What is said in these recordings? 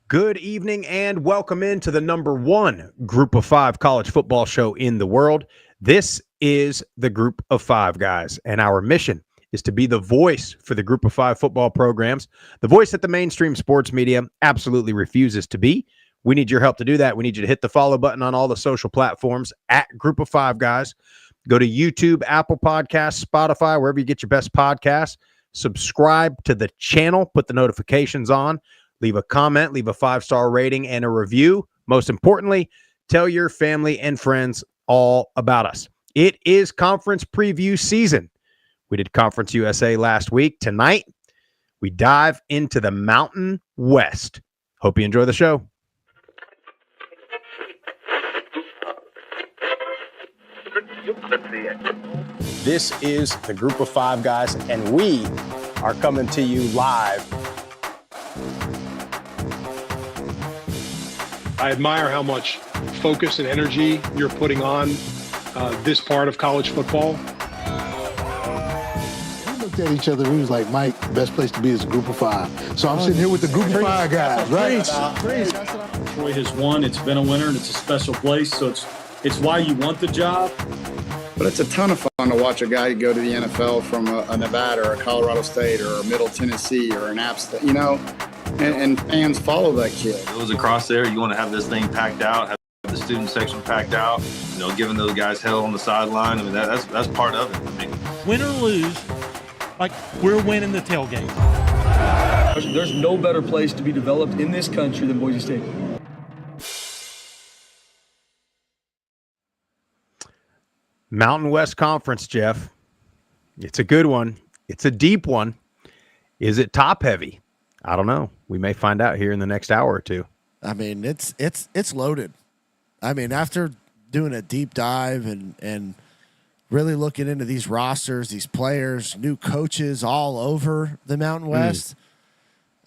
Good evening and welcome into the number one Group of Five college football show in the world. This is the Group of Five guys, and our mission is to be the voice for the Group of Five football programs, the voice that the mainstream sports media absolutely refuses to be. We need your help to do that. We need you to hit the follow button on all the social platforms at Group of Five guys. Go to YouTube, Apple Podcasts, Spotify, wherever you get your best podcasts. Subscribe to the channel, put the notifications on. Leave a comment, leave a 5-star rating and a review. Most importantly, tell your family and friends all about us. It is conference preview season. We did Conference USA last week. Tonight, we dive into the Mountain West. Hope you enjoy the show. This is the Group of Five guys, and we are coming to you live. I admire how much focus and energy you're putting on this part of college football. We looked at each other, we was like, Mike, the best place to be is a Group of Five. So I'm sitting here with the Group of Five guys, right? Troy has won, it's been a winner, and it's a special place, so it's why you want the job. But it's a ton of fun to watch a guy go to the NFL from a Nevada or a Colorado State or a Middle Tennessee or an App State, you know? And fans follow that kid. It was across there. You want to have this thing packed out, have the student section packed out, you know, giving those guys hell on the sideline. I mean, that's part of it. I mean, win or lose, like we're winning the tailgate. There's no better place to be developed in this country than Boise State. Mountain West Conference, Jeff. It's a good one. It's a deep one. Is it top heavy? I don't know. We may find out here in the next hour or two. I mean, it's loaded. I mean, after doing a deep dive and really looking into these rosters, these players, new coaches all over the Mountain West.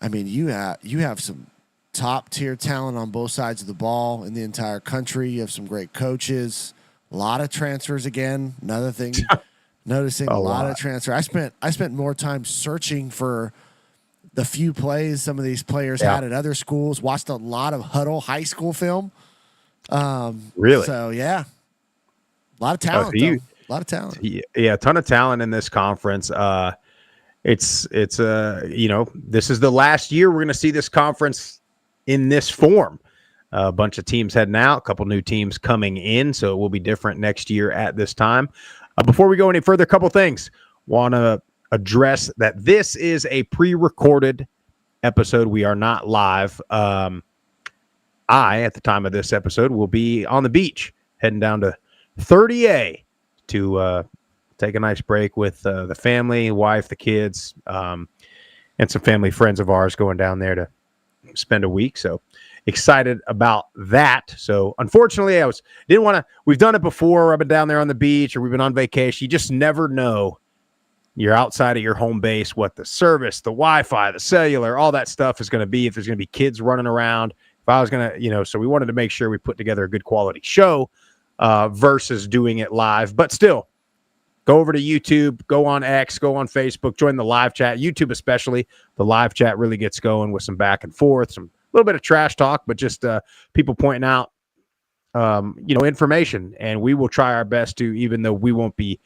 I mean, you have some top tier talent on both sides of the ball in the entire country. You have some great coaches. A lot of transfers again. Another thing, noticing a lot of transfer. I spent more time searching for the few plays some of these players had at other schools. Watched a lot of Huddle high school film. Really? So yeah, a lot of talent. A lot of talent. Yeah, a ton of talent in this conference. It's you know, this is the last year we're going to see this conference in this form. A bunch of teams heading out, a couple new teams coming in, so it will be different next year at this time. Before we go any further, a couple things. Want to address that this is a pre-recorded episode. We are not live. I, at the time of this episode, will be on the beach, heading down to 30A to take a nice break with the family, wife, the kids, and some family friends of ours going down there to spend a week. So excited about that. So unfortunately, didn't want to. We've done it before. I've been down there on the beach, or we've been on vacation. You just never know. You're outside of your home base, what the service, the Wi-Fi, the cellular, all that stuff is going to be, if there's going to be kids running around. If I was going to, you know, so we wanted to make sure we put together a good quality show versus doing it live. But still, go over to YouTube, go on X, go on Facebook, join the live chat. YouTube especially, the live chat really gets going with some back and forth, some little bit of trash talk, but just people pointing out, you know, information. And we will try our best to, even though we won't be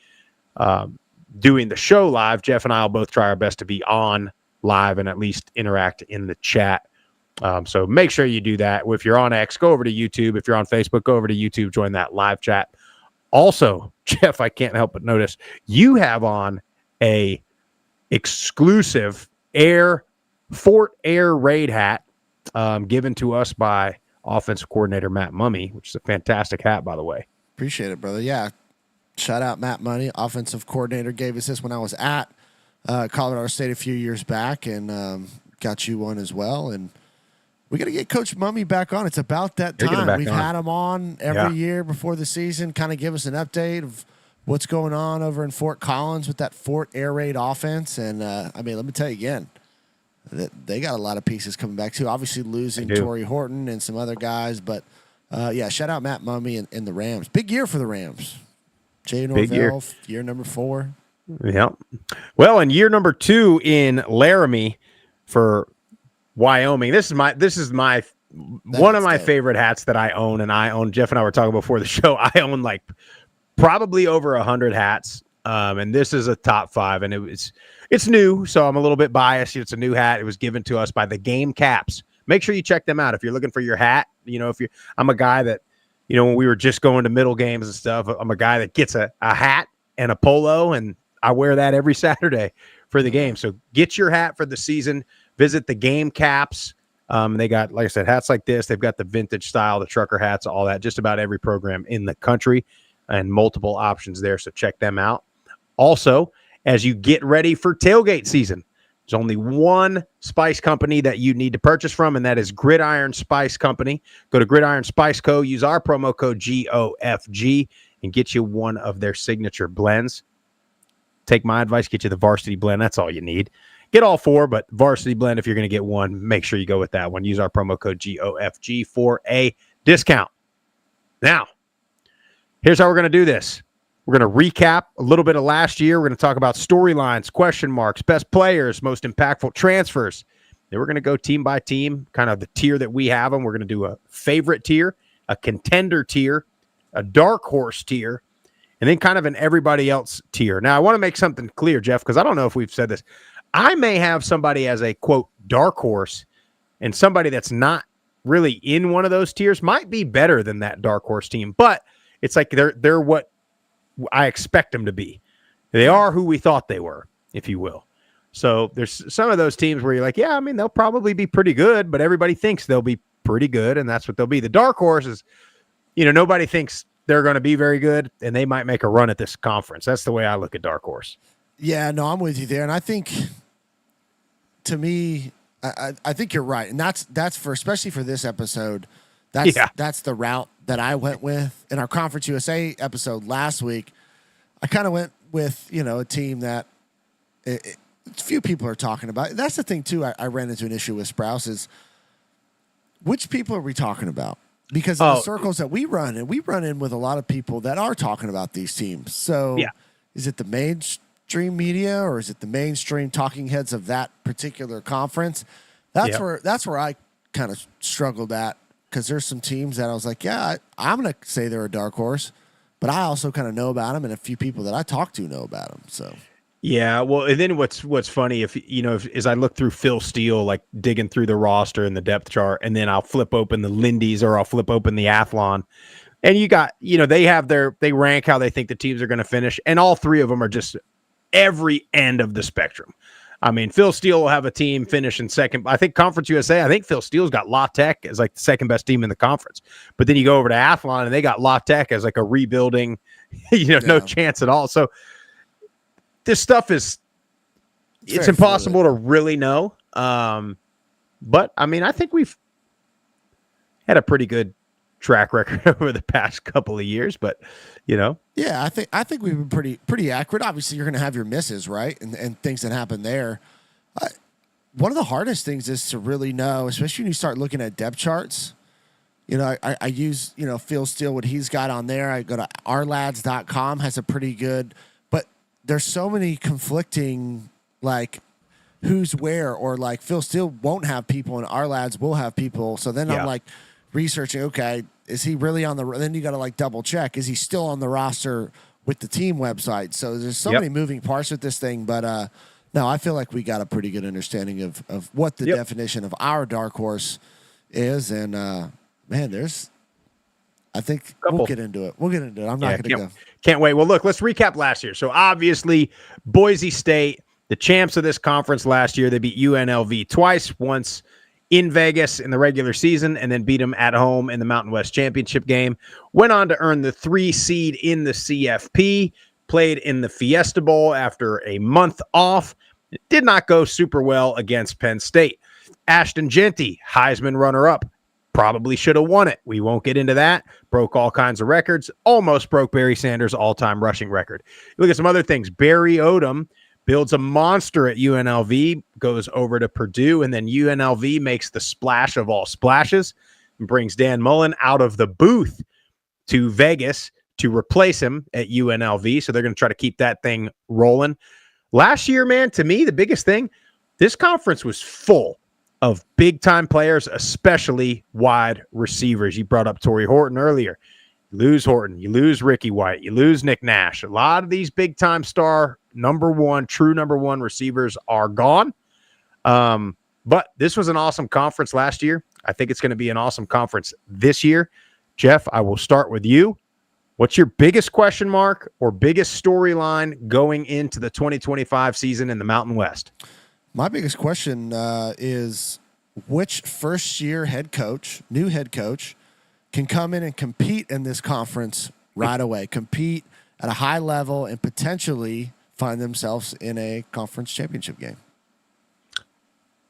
doing the show live, Jeff and I will both try our best to be on live and at least interact in the chat. So make sure you do that. If you're on X, go over to YouTube. If you're on Facebook, go over to YouTube, join that live chat. Also, Jeff, I can't help but notice you have on a exclusive Fort Air Raid hat given to us by offensive coordinator Matt Mumme, which is a fantastic hat, by the way. Appreciate it, brother. Yeah. Shout out Matt Mumme, offensive coordinator, gave us this when I was at Colorado State a few years back, and got you one as well. And we got to get Coach Mumme back on. It's about that time. We've had him on every year before the season, kind of give us an update of what's going on over in Fort Collins with that Fort Air Raid offense. And, I mean, let me tell you again, they got a lot of pieces coming back, too. Obviously losing Torrey Horton and some other guys. But, yeah, shout out Matt Mumme and the Rams. Big year for the Rams. Jay Norvell, year number 4. Yep. Well, in year number 2 in Laramie for Wyoming. This is my one of my favorite hats that I own, and I own. Jeff and I were talking before the show. I own like probably over 100 hats, and this is a top 5, and it's new, so I'm a little bit biased. It's a new hat. It was given to us by the Game Caps. Make sure you check them out if you're looking for your hat. I'm a guy that, when we were just going to middle games and stuff, I'm a guy that gets a hat and a polo, and I wear that every Saturday for the game. So get your hat for the season. Visit the Game Caps. They got, like I said, hats like this. They've got the vintage style, the trucker hats, all that, just about every program in the country, and multiple options there. So check them out. Also, as you get ready for tailgate season, there's only one spice company that you need to purchase from, and that is Gridiron Spice Company. Go to Gridiron Spice Co. Use our promo code GOFG and get you one of their signature blends. Take my advice, get you the Varsity Blend. That's all you need. Get all 4, but Varsity Blend, if you're going to get one, make sure you go with that one. Use our promo code GOFG for a discount. Now, here's how we're going to do this. We're going to recap a little bit of last year. We're going to talk about storylines, question marks, best players, most impactful transfers. Then we're going to go team by team, kind of the tier that we have them. We're going to do a favorite tier, a contender tier, a dark horse tier, and then kind of an everybody else tier. Now, I want to make something clear, Jeff, because I don't know if we've said this. I may have somebody as a, quote, dark horse, and somebody that's not really in one of those tiers might be better than that dark horse team, but it's like they're what I expect them to be. They are who we thought they were, if you will. So there's some of those teams where you're like, yeah, I mean, they'll probably be pretty good, but everybody thinks they'll be pretty good, and that's what they'll be. The dark horse is, nobody thinks they're going to be very good, and they might make a run at this conference. That's the way I look at dark horse. Yeah, no, I'm with you there. And I think, to me, I think you're right. And that's for, especially for this episode, that's the route that I went with. In our Conference USA episode last week, I kind of went with, a team that few people are talking about. That's the thing, too, I ran into an issue with Sprouse is, which people are we talking about? Because of the circles that we run in with a lot of people that are talking about these teams. So is it the mainstream media or is it the mainstream talking heads of that particular conference? That's where I kind of struggled at, because there's some teams that I was like, yeah, I'm going to say they're a dark horse, but I also kind of know about them, and a few people that I talk to know about them. So. Yeah, well, and then what's funny, if I look through Phil Steele, like digging through the roster and the depth chart, and then I'll flip open the Lindy's or I'll flip open the Athlon, and you got, they rank how they think the teams are going to finish, and all 3 of them are just every end of the spectrum. I mean, Phil Steele will have a team finish in second. I think Conference USA, I think Phil Steele's got La Tech as like the second best team in the conference. But then you go over to Athlon and they got La Tech as like a rebuilding, no chance at all. So this stuff it's impossible to really know. But I mean, I think we've had a pretty good track record over the past couple of years, but yeah, I think we've been pretty accurate. Obviously, you're going to have your misses, right, and things that happen there. One of the hardest things is to really know, especially when you start looking at depth charts. I use Phil Steele, what he's got on there. I go to ourlads.com, has a pretty good, but there's so many conflicting, like who's where, or like Phil Steele won't have people and our lads will have people. So then I'm like researching, okay, is he really on the, then you got to like double check, is he still on the roster with the team website? So there's so many moving parts with this thing, but no, I feel like we got a pretty good understanding of what the definition of our dark horse is. And man, I think we'll get into it. I'm not going to go. Can't wait. Well, look, let's recap last year. So obviously Boise State, the champs of this conference last year, they beat UNLV twice, once in Vegas in the regular season, and then beat them at home in the Mountain West Championship game. Went on to earn the 3 seed in the CFP, played in the Fiesta Bowl after a month off. It did not go super well against Penn State. Ashton Genty, Heisman runner-up, probably should have won it. We won't get into that. Broke all kinds of records. Almost broke Barry Sanders' all-time rushing record. Look at some other things. Barry Odom builds a monster at UNLV, goes over to Purdue, and then UNLV makes the splash of all splashes and brings Dan Mullen out of the booth to Vegas to replace him at UNLV. So they're going to try to keep that thing rolling. Last year, man, to me, the biggest thing, this conference was full. of big-time players, especially wide receivers. You brought up Torrey Horton earlier. You lose Horton, you lose Ricky White, you lose Nick Nash. A lot of these big-time star true number one receivers are gone. But this was an awesome conference last year. I think it's going to be an awesome conference this year. Jeff, I will start with you. What's your biggest question mark or biggest storyline going into the 2025 season in the Mountain West? My biggest question is which first-year new head coach, can come in and compete in this conference right away, compete at a high level, and potentially find themselves in a conference championship game?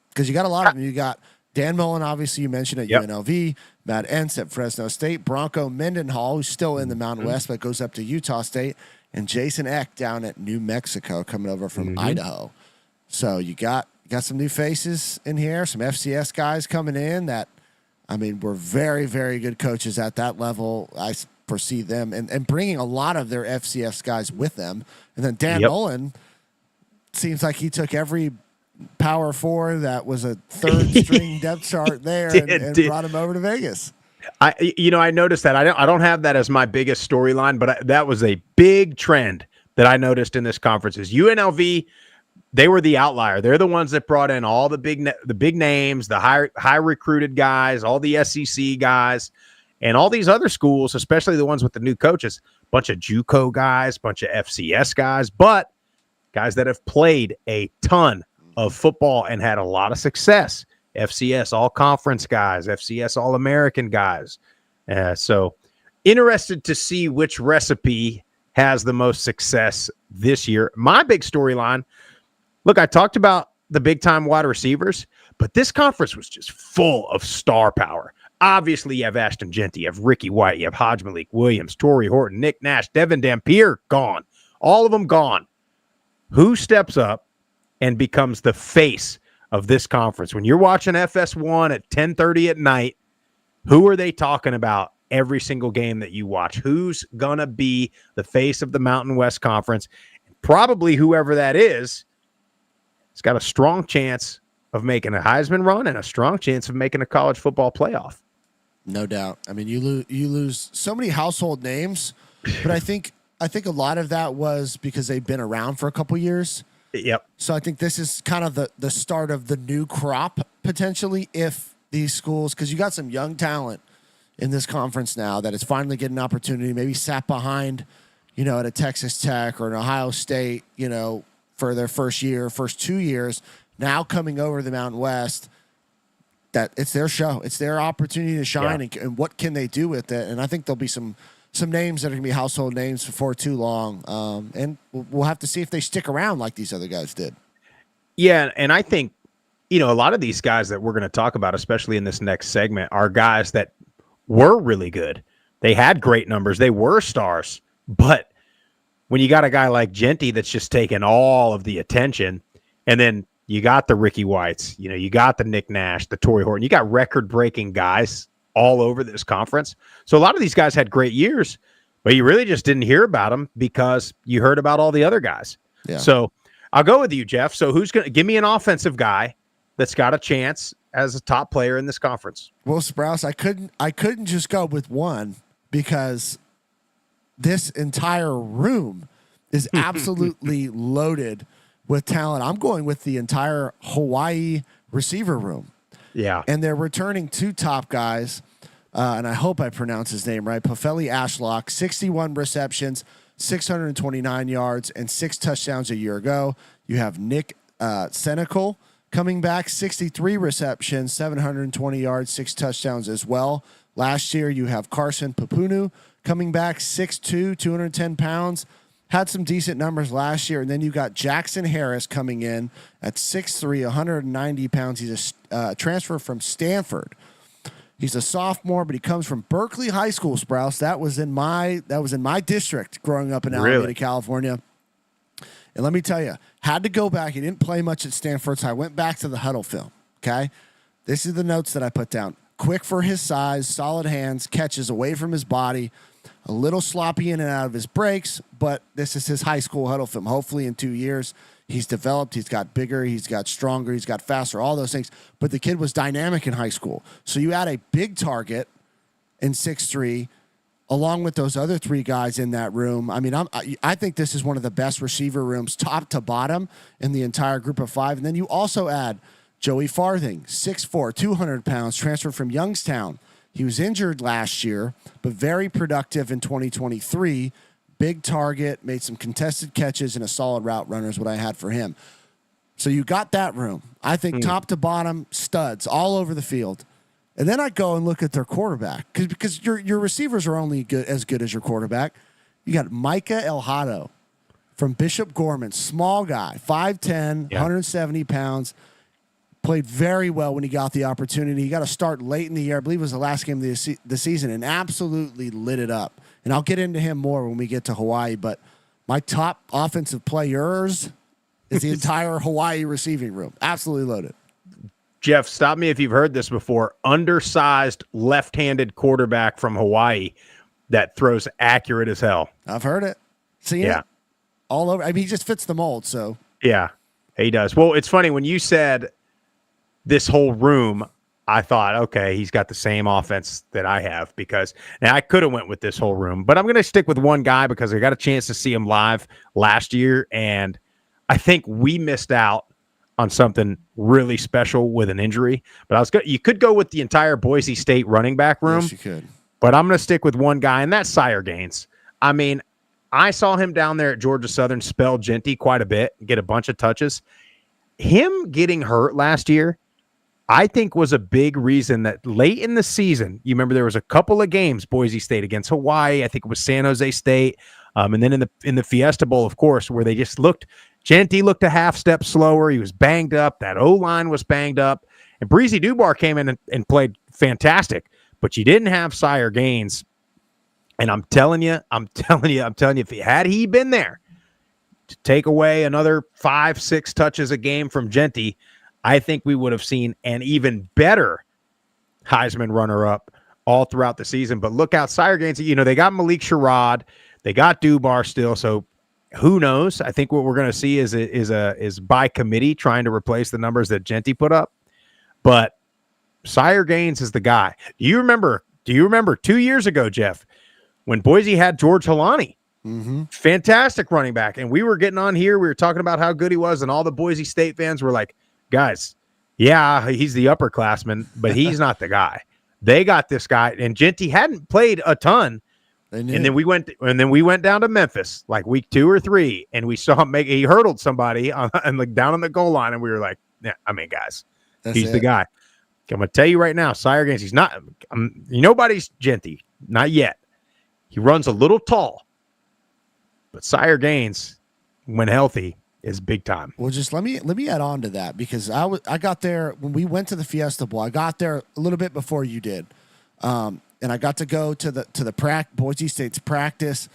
Because you got a lot of them. You got Dan Mullen, obviously, you mentioned at UNLV, Matt Entz at Fresno State, Bronco Mendenhall, who's still in the Mountain West but goes up to Utah State, and Jason Eck down at New Mexico coming over from Idaho. So you got some new faces in here, some FCS guys coming in that, I mean, were very, very good coaches at that level. I foresee them and bringing a lot of their FCS guys with them. And then Dan Mullen seems like he took every Power Four that was a third string depth chart there and brought him over to Vegas. I noticed that. I don't have that as my biggest storyline, but that was a big trend that I noticed in this conference. Is UNLV, they were the outlier. They're the ones that brought in all the big names, the high recruited guys, all the SEC guys, and all these other schools, especially the ones with the new coaches, bunch of JUCO guys, bunch of FCS guys, but guys that have played a ton of football and had a lot of success. FCS all-conference guys, FCS all-American guys. So interested to see which recipe has the most success this year. My big storyline, look, I talked about the big-time wide receivers, but this conference was just full of star power. Obviously, you have Ashton Genty, you have Ricky White, you have Hodge Malik Williams, Torrey Horton, Nick Nash, Devin Dampier, gone. All of them gone. Who steps up and becomes the face of this conference? When you're watching FS1 at 10:30 at night, who are they talking about every single game that you watch? Who's going to be the face of the Mountain West Conference? Probably whoever that is, has got a strong chance of making a Heisman run and a strong chance of making a college football playoff. No doubt. I mean, you lose so many household names, but I think a lot of that was because they've been around for a couple years. Yep. So I think this is kind of the start of the new crop, potentially, if these schools, because you got some young talent in this conference now that is finally getting an opportunity, maybe sat behind, at a Texas Tech or an Ohio State, for their first 2 years, now coming over to the Mountain West, that it's their show. It's their opportunity to shine, and what can they do with it? And I think there'll be some names that are going to be household names before too long. And we'll have to see if they stick around like these other guys did. Yeah, and I think, a lot of these guys that we're going to talk about, especially in this next segment, are guys that were really good. They had great numbers. They were stars. But when you got a guy like Genty that's just taking all of the attention, and then you got the Ricky Whites, you got the Nick Nash, the Torrey Horton, you got record-breaking guys all over this conference. So a lot of these guys had great years, but you really just didn't hear about them because you heard about all the other guys. Yeah. So I'll go with you, Jeff. So who's going to give me an offensive guy that's got a chance as a top player in this conference? Well, Sprouse, I couldn't just go with one because this entire room is absolutely loaded with talent. I'm going with the entire Hawaii receiver room. Yeah. And they're returning two top guys, and I hope I pronounce his name right. Pofeli Ashlock, 61 receptions, 629 yards, and 6 touchdowns a year ago. You have Nick Senecal coming back, 63 receptions, 720 yards, 6 touchdowns as well. Last year, you have Carson Papunu coming back, 6'2", 210 pounds. Had some decent numbers last year. And then you got Jackson Harris coming in at 6'3", 190 pounds. He's a transfer from Stanford. He's a sophomore, but he comes from Berkeley High School, Sprouse. That was in my district growing up in Alameda, California. And let me tell you, had to go back. He didn't play much at Stanford, so I went back to the huddle film, okay? This is the notes that I put down. Quick for his size, solid hands, catches away from his body, a little sloppy in and out of his breaks, but this is his high school huddle film. Hopefully in 2 years He's developed. He's got bigger. He's got stronger. He's got faster. All those things. But the kid was dynamic in high school. So you add a big target in 6'3", along with those other three guys in that room. I mean, I think this is one of the best receiver rooms, top to bottom, in the entire group of five. And then you also add Joey Farthing, 6'4", 200 pounds, transferred from Youngstown. He was injured last year, but very productive in 2023. Big target, made some contested catches, and a solid route runner is what I had for him. So you got that room. I think top to bottom, studs all over the field. And then I go and look at their quarterback because your receivers are only as good as your quarterback. You got Micah Elhado from Bishop Gorman, small guy, 5'10", 170 pounds. Played very well when he got the opportunity. He got to start late in the year. I believe it was the last game of the season, and absolutely lit it up. And I'll get into him more when we get to Hawaii. But my top offensive players is the entire Hawaii receiving room. Absolutely loaded. Jeff, stop me if you've heard this before. Undersized left-handed quarterback from Hawaii that throws accurate as hell. I've heard it. Seen it all over. I mean, he just fits the mold. So yeah, he does. Well, it's funny when you said this whole room, I thought, okay, he's got the same offense that I have, because now I could have went with this whole room, but I'm going to stick with one guy because I got a chance to see him live last year, and I think we missed out on something really special with an injury. But you could go with the entire Boise State running back room. Yes, you could. But I'm going to stick with one guy, and that's Sire Gaines. I mean, I saw him down there at Georgia Southern spell Genty quite a bit, get a bunch of touches. Him getting hurt last year, I think, was a big reason that late in the season, you remember there was a couple of games, Boise State against Hawaii, I think it was San Jose State, and then in the Fiesta Bowl, of course, where they just Genty looked a half step slower. He was banged up. That O-line was banged up. And Breezy Dubar came in and played fantastic. But you didn't have Sire Gaines. And I'm telling you, if he been there to take away another 5-6 touches a game from Genty, I think we would have seen an even better Heisman runner-up all throughout the season. But look out, Sire Gaines, they got Malik Sherrod. They got Dubar still, so who knows? I think what we're going to see is by committee trying to replace the numbers that Genty put up. But Sire Gaines is the guy. Do you remember 2 years ago, Jeff, when Boise had George Halani? Mm-hmm. Fantastic running back. And we were getting on here. We were talking about how good he was, and all the Boise State fans were like, guys, yeah, he's the upperclassman, but he's not the guy. They got this guy, and Genty hadn't played a ton. And then we went down to Memphis like week 2 or 3, and we saw him he hurdled somebody and down on the goal line, and we were like, yeah, I mean, guys, he's the guy. I'm gonna tell you right now, Sire Gaines, he's not. Nobody's Genty, not yet. He runs a little tall, but Sire Gaines, when healthy, is big time. Well, just let me add on to that, because I got there when we went to the Fiesta Bowl. I got there a little bit before you did. And I got to go to the Boise State's practice,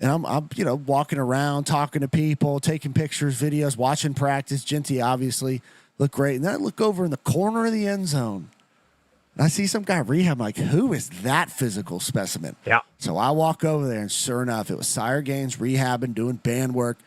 and I'm walking around, talking to people, taking pictures, videos, watching practice. Genty obviously looked great, and then I look over in the corner of the end zone, and I see some guy rehab. I'm like, who is that physical specimen? Yeah. So I walk over there, and sure enough, it was Sire Gaines rehabbing, doing band work.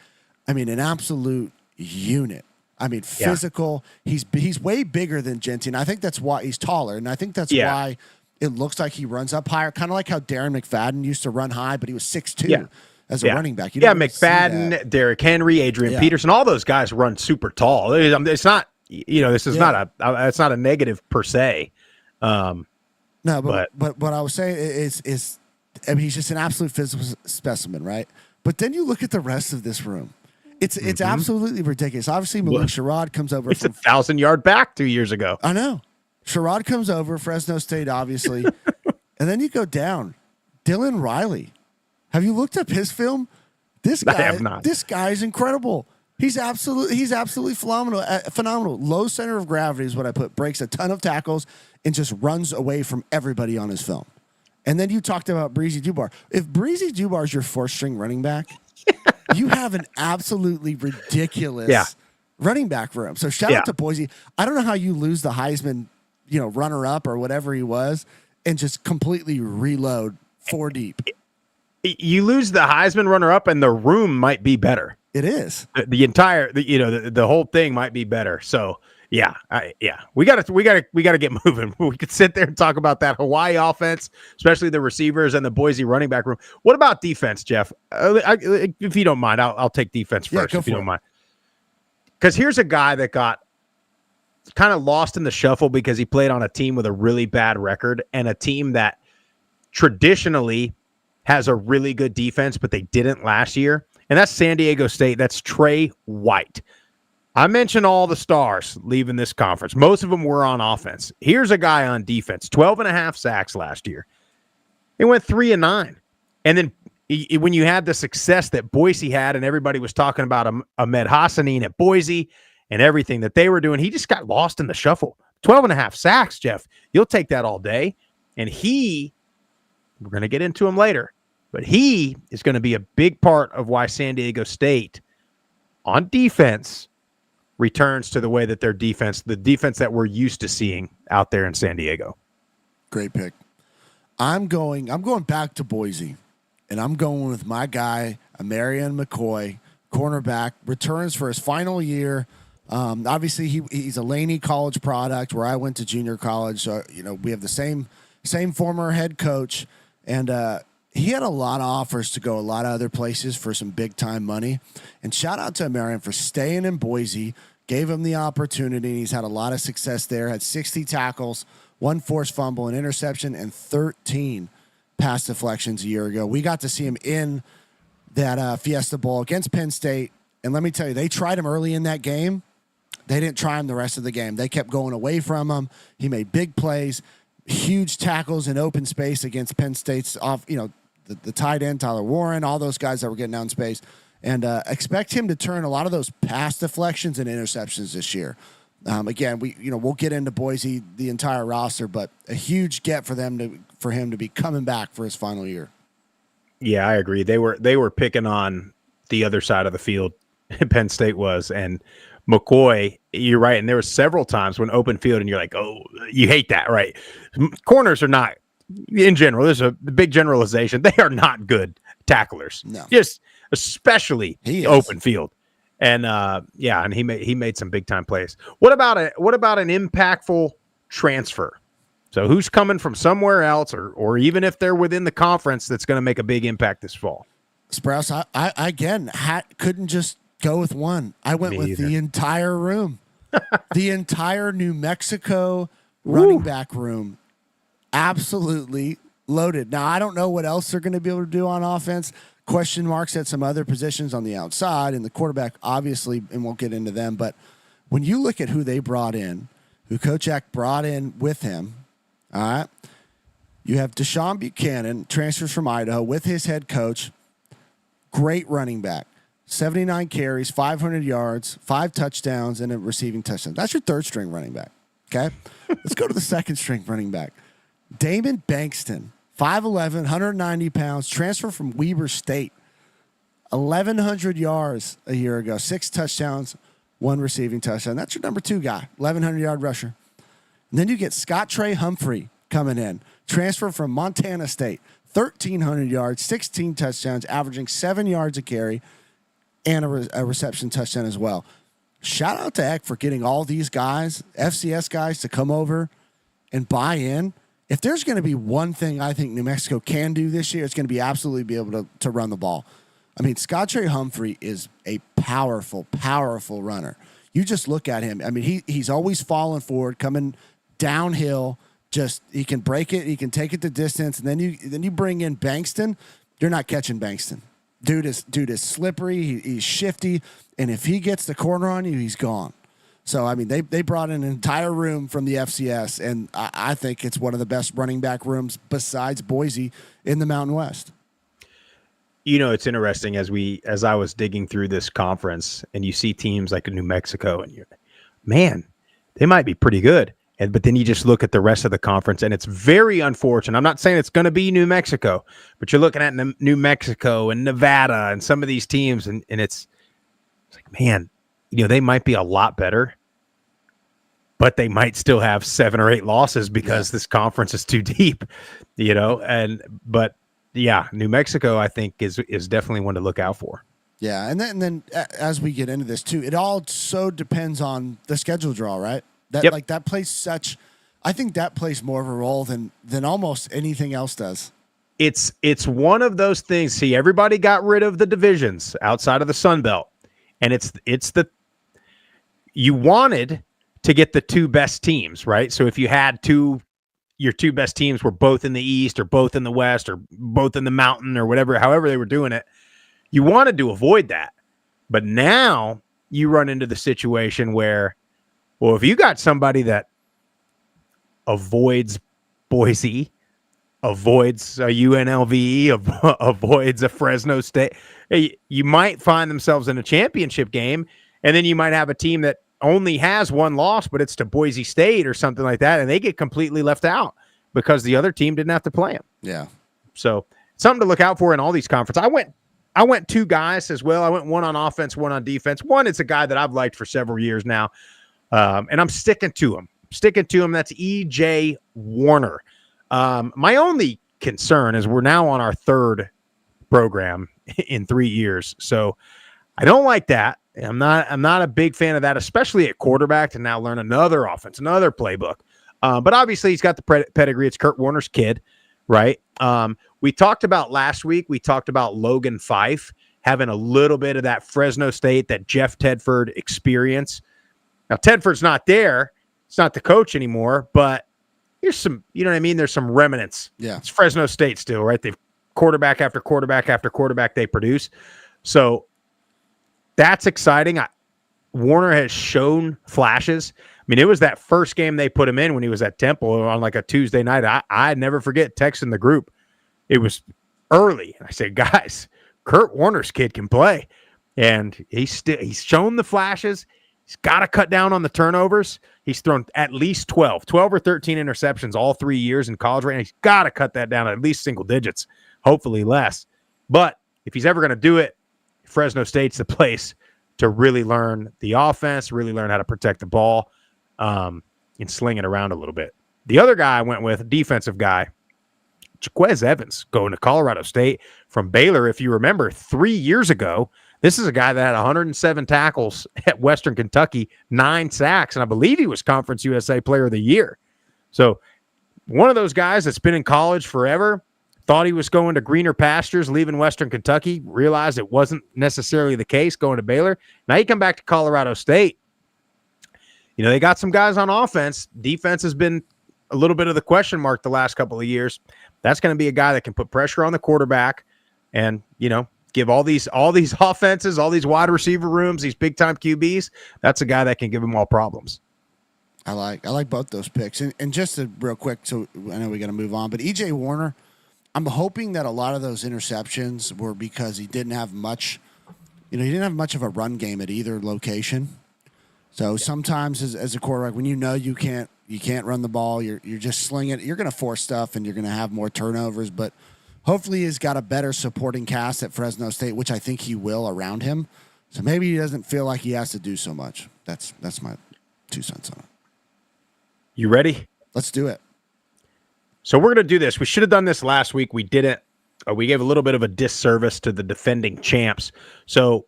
I mean, an absolute unit. I mean, physical. Yeah. He's way bigger than Genty, and I think that's why he's taller, and I think that's why it looks like he runs up higher, kind of like how Darren McFadden used to run high, but he was 6'2" as a running back. McFadden, Derrick Henry, Adrian Peterson, all those guys run super tall. It's not, this is not it's not a negative per se. No, but what I was saying is, I mean, he's just an absolute physical specimen, right? But then you look at the rest of this room. It's absolutely ridiculous. Obviously, Malik Sherrod comes over. It's a 1,000-yard back 2 years ago. I know. Sherrod comes over, Fresno State, obviously. And then you go down. Dylan Riley. Have you looked up his film? This guy, I have not. This guy is incredible. He's absolutely phenomenal. Low center of gravity is what I put. Breaks a ton of tackles and just runs away from everybody on his film. And then you talked about Breezy Dubar. If Breezy Dubar is your 4th-string running back, you have an absolutely ridiculous running back room. So shout out to Boise. I don't know how you lose the Heisman, runner-up or whatever he was, and just completely reload 4 deep. You lose the Heisman runner-up, and the room might be better. It is. The entire, the whole thing might be better. So yeah, we gotta get moving. We could sit there and talk about that Hawaii offense, especially the receivers and the Boise running back room. What about defense, Jeff? If you don't mind, I'll take defense first. If you don't mind, because here's a guy that got kind of lost in the shuffle because he played on a team with a really bad record and a team that traditionally has a really good defense, but they didn't last year. And that's San Diego State. That's Trey White. I mentioned all the stars leaving this conference. Most of them were on offense. Here's a guy on defense, 12.5 sacks last year. He went 3-9. And then when you had the success that Boise had and everybody was talking about Ahmed Hassanin at Boise and everything that they were doing, he just got lost in the shuffle. 12.5 sacks, Jeff. You'll take that all day. And we're going to get into him later, but he is going to be a big part of why San Diego State on defense returns to the way that the defense that we're used to seeing out there in San Diego. Great pick. I'm going back to Boise, and I'm going with my guy, Amarian McCoy, cornerback, returns for his final year. Obviously, he's a Laney College product where I went to junior college. So, we have the same former head coach, and he had a lot of offers to go a lot of other places for some big-time money. And shout out to Amarian for staying in Boise, gave him the opportunity. He's had a lot of success there, had 60 tackles, 1 forced fumble, an interception, and 13 pass deflections a year ago. We got to see him in that Fiesta Bowl against Penn State. And let me tell you, they tried him early in that game. They didn't try him the rest of the game. They kept going away from him. He made big plays, huge tackles in open space against Penn State's the tight end, Tyler Warren, all those guys that were getting out in space. And expect him to turn a lot of those pass deflections and interceptions this year. Again, we'll get into Boise, the entire roster, but a huge get for him to be coming back for his final year. Yeah, I agree. They were picking on the other side of the field. Penn State was, and McCoy, you're right. And there were several times when open field and you're like, oh, you hate that, right? Corners are not, in general, there's a big generalization. They are not good tacklers. No. Just especially open field. And and he made some big time plays. What about an impactful transfer? So who's coming from somewhere else, or even if they're within the conference, that's going to make a big impact this fall? Sprouse, I again couldn't just go with one. I went with the entire room, the entire New Mexico running back room, absolutely loaded. Now I don't know what else they're going to be able to do on offense. Question marks at some other positions on the outside, and the quarterback, obviously, and we'll get into them. But when you look at who they brought in, who Coach Eck brought in with him, all right, you have Deshaun Buchanan, transfers from Idaho, with his head coach. Great running back. 79 carries, 500 yards, 5 touchdowns, and a receiving touchdown. That's your third string running back, okay? Let's go to the second string running back. Damon Bankston. 5'11", 190 pounds, transfer from Weber State. 1,100 yards a year ago, 6 touchdowns, 1 receiving touchdown. That's your number 2 guy, 1,100-yard rusher. And then you get Scott Trey Humphrey coming in, transfer from Montana State. 1,300 yards, 16 touchdowns, averaging 7 yards a carry, and a reception touchdown as well. Shout out to Eck for getting all these guys, FCS guys, to come over and buy in. If there's going to be one thing I think New Mexico can do this year, it's going to be absolutely be able to run the ball. I mean, Scott Trey Humphrey is a powerful, powerful runner. You just look at him. I mean, he's always falling forward, coming downhill. Just he can break it, he can take it the distance, and then you bring in Bankston. You're not catching Bankston. Dude is slippery. He's shifty, and if he gets the corner on you, he's gone. So, I mean, they brought in an entire room from the FCS, and I think it's one of the best running back rooms besides Boise in the Mountain West. You know, it's interesting as I was digging through this conference, and you see teams like New Mexico, and you're, man, they might be pretty good. But then you just look at the rest of the conference, and it's very unfortunate. I'm not saying it's going to be New Mexico, but you're looking at New Mexico and Nevada and some of these teams, and it's like, man, you know, they might be a lot better, but they might still have 7 or 8 losses because this conference is too deep, you know. But yeah, New Mexico, I think, is definitely one to look out for. Yeah, and then as we get into this too, it all so depends on the schedule draw, right? That plays such. I think that plays more of a role than almost anything else does. It's one of those things. See, everybody got rid of the divisions outside of the Sun Belt, and it's you wanted to get the two best teams, right? So if you had your two best teams were both in the East or both in the West or both in the Mountain or whatever, however they were doing it, you wanted to avoid that. But now you run into the situation where, well, if you got somebody that avoids Boise, avoids a UNLV, avoids a Fresno State, you might find themselves in a championship game, and then you might have a team that only has one loss, but it's to Boise State or something like that, and they get completely left out because the other team didn't have to play them. Yeah. So something to look out for in all these conferences. I went two guys as well. I went one on offense, one on defense. One is a guy that I've liked for several years now, and I'm sticking to him. That's E.J. Warner. My only concern is we're now on our third program in 3 years, so I don't like that. I'm not a big fan of that, especially at quarterback, to now learn another offense, another playbook. But obviously he's got the pedigree. It's Kurt Warner's kid, right? We talked about last week, Logan Fife having a little bit of that Fresno State, that Jeff Tedford experience. Now, Tedford's not there. It's not the coach anymore, but here's some, you know what I mean? There's some remnants. Yeah. It's Fresno State still, right? They've quarterback after quarterback after quarterback they produce. So that's exciting. Warner has shown flashes. I mean, it was that first game they put him in when he was at Temple on like a Tuesday night. I never forget texting the group. It was early. I said, guys, Kurt Warner's kid can play. And he's shown the flashes. He's got to cut down on the turnovers. He's thrown at least 12 or 13 interceptions all 3 years in college right now. He's got to cut that down at least single digits, hopefully less. But if he's ever going to do it, Fresno State's the place to really learn the offense, really learn how to protect the ball, and sling it around a little bit. The other guy I went with, defensive guy, Jaquez Evans, going to Colorado State from Baylor. If you remember 3 years ago, this is a guy that had 107 tackles at Western Kentucky, 9 sacks, and I believe he was Conference USA Player of the Year. So one of those guys that's been in college forever, thought he was going to greener pastures, leaving Western Kentucky, realized it wasn't necessarily the case, going to Baylor. Now you come back to Colorado State. You know, they got some guys on offense. Defense has been a little bit of the question mark the last couple of years. That's going to be a guy that can put pressure on the quarterback and, you know, give all these offenses, all these wide receiver rooms, these big-time QBs. That's a guy that can give them all problems. I like both those picks. And just real quick, so I know we got to move on, but E.J. Warner, I'm hoping that a lot of those interceptions were because he didn't have much of a run game at either location. So sometimes as a quarterback, when you know you can't run the ball, you're just slinging it. You're going to force stuff and you're going to have more turnovers. But hopefully he's got a better supporting cast at Fresno State, which I think he will around him. So maybe he doesn't feel like he has to do so much. That's my 2 cents on it. You ready? Let's do it. So we're going to do this. We should have done this last week. We didn't. We gave a little bit of a disservice to the defending champs. So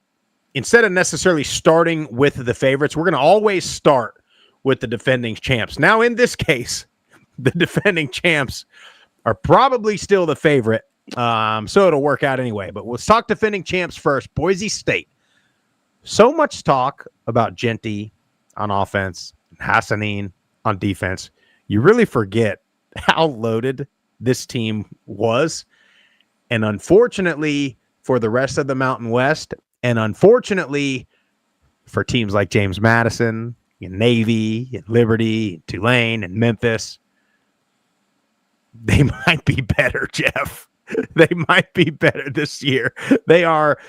instead of necessarily starting with the favorites, we're going to always start with the defending champs. Now, in this case, the defending champs are probably still the favorite, so it'll work out anyway. But let's talk defending champs first. Boise State. So much talk about Genty on offense, Hassanin on defense. You really forget how loaded this team was. And unfortunately for the rest of the Mountain West, and unfortunately for teams like James Madison, and Navy, and Liberty, and Tulane, and Memphis, they might be better, Jeff. They might be better this year. They are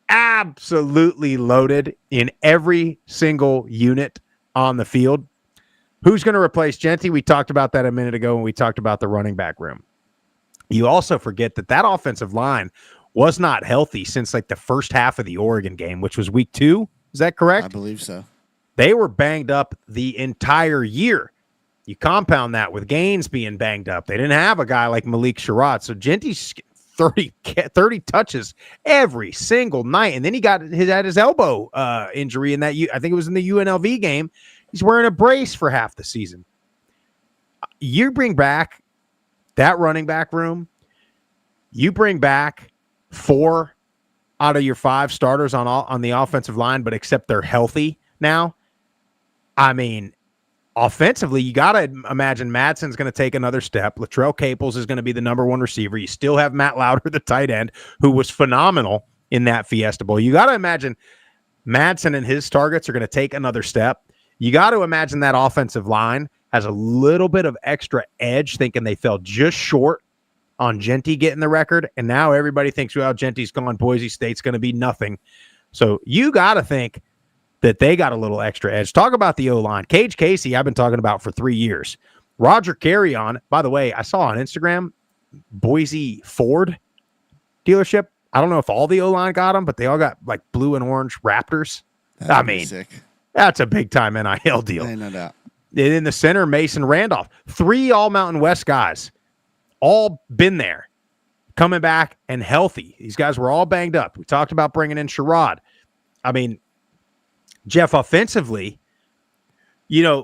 absolutely loaded in every single unit on the field. Who's going to replace Genty? We talked about that a minute ago when we talked about the running back room. You also forget that offensive line was not healthy since like the first half of the Oregon game, which was week 2. Is that correct? I believe so. They were banged up the entire year. You compound that with Gaines being banged up. They didn't have a guy like Malik Sherrod. So Genty's 30 touches every single night. And then he had his elbow injury in that. I think it was in the UNLV game. He's wearing a brace for half the season. You bring back that running back room. You bring back 4 out of your 5 starters on the offensive line, but except they're healthy now. I mean, offensively, you got to imagine Madsen's going to take another step. Latrell Caples is going to be the number 1 receiver. You still have Matt Lauder, the tight end, who was phenomenal in that Fiesta Bowl. You got to imagine Madsen and his targets are going to take another step. You got to imagine that offensive line has a little bit of extra edge, thinking they fell just short on Genty getting the record. And now everybody thinks, well, Genty's gone. Boise State's going to be nothing. So you got to think that they got a little extra edge. Talk about the O-line. Cage Casey, I've been talking about for 3 years. Roger Carrion, by the way, I saw on Instagram, Boise Ford dealership. I don't know if all the O-line got them, but they all got like blue and orange Raptors. I mean, sick. That's a big-time NIL deal. No doubt. And in the center, Mason Randolph. 3 All-Mountain West guys, all been there, coming back and healthy. These guys were all banged up. We talked about bringing in Sherrod. I mean, Jeff, offensively, a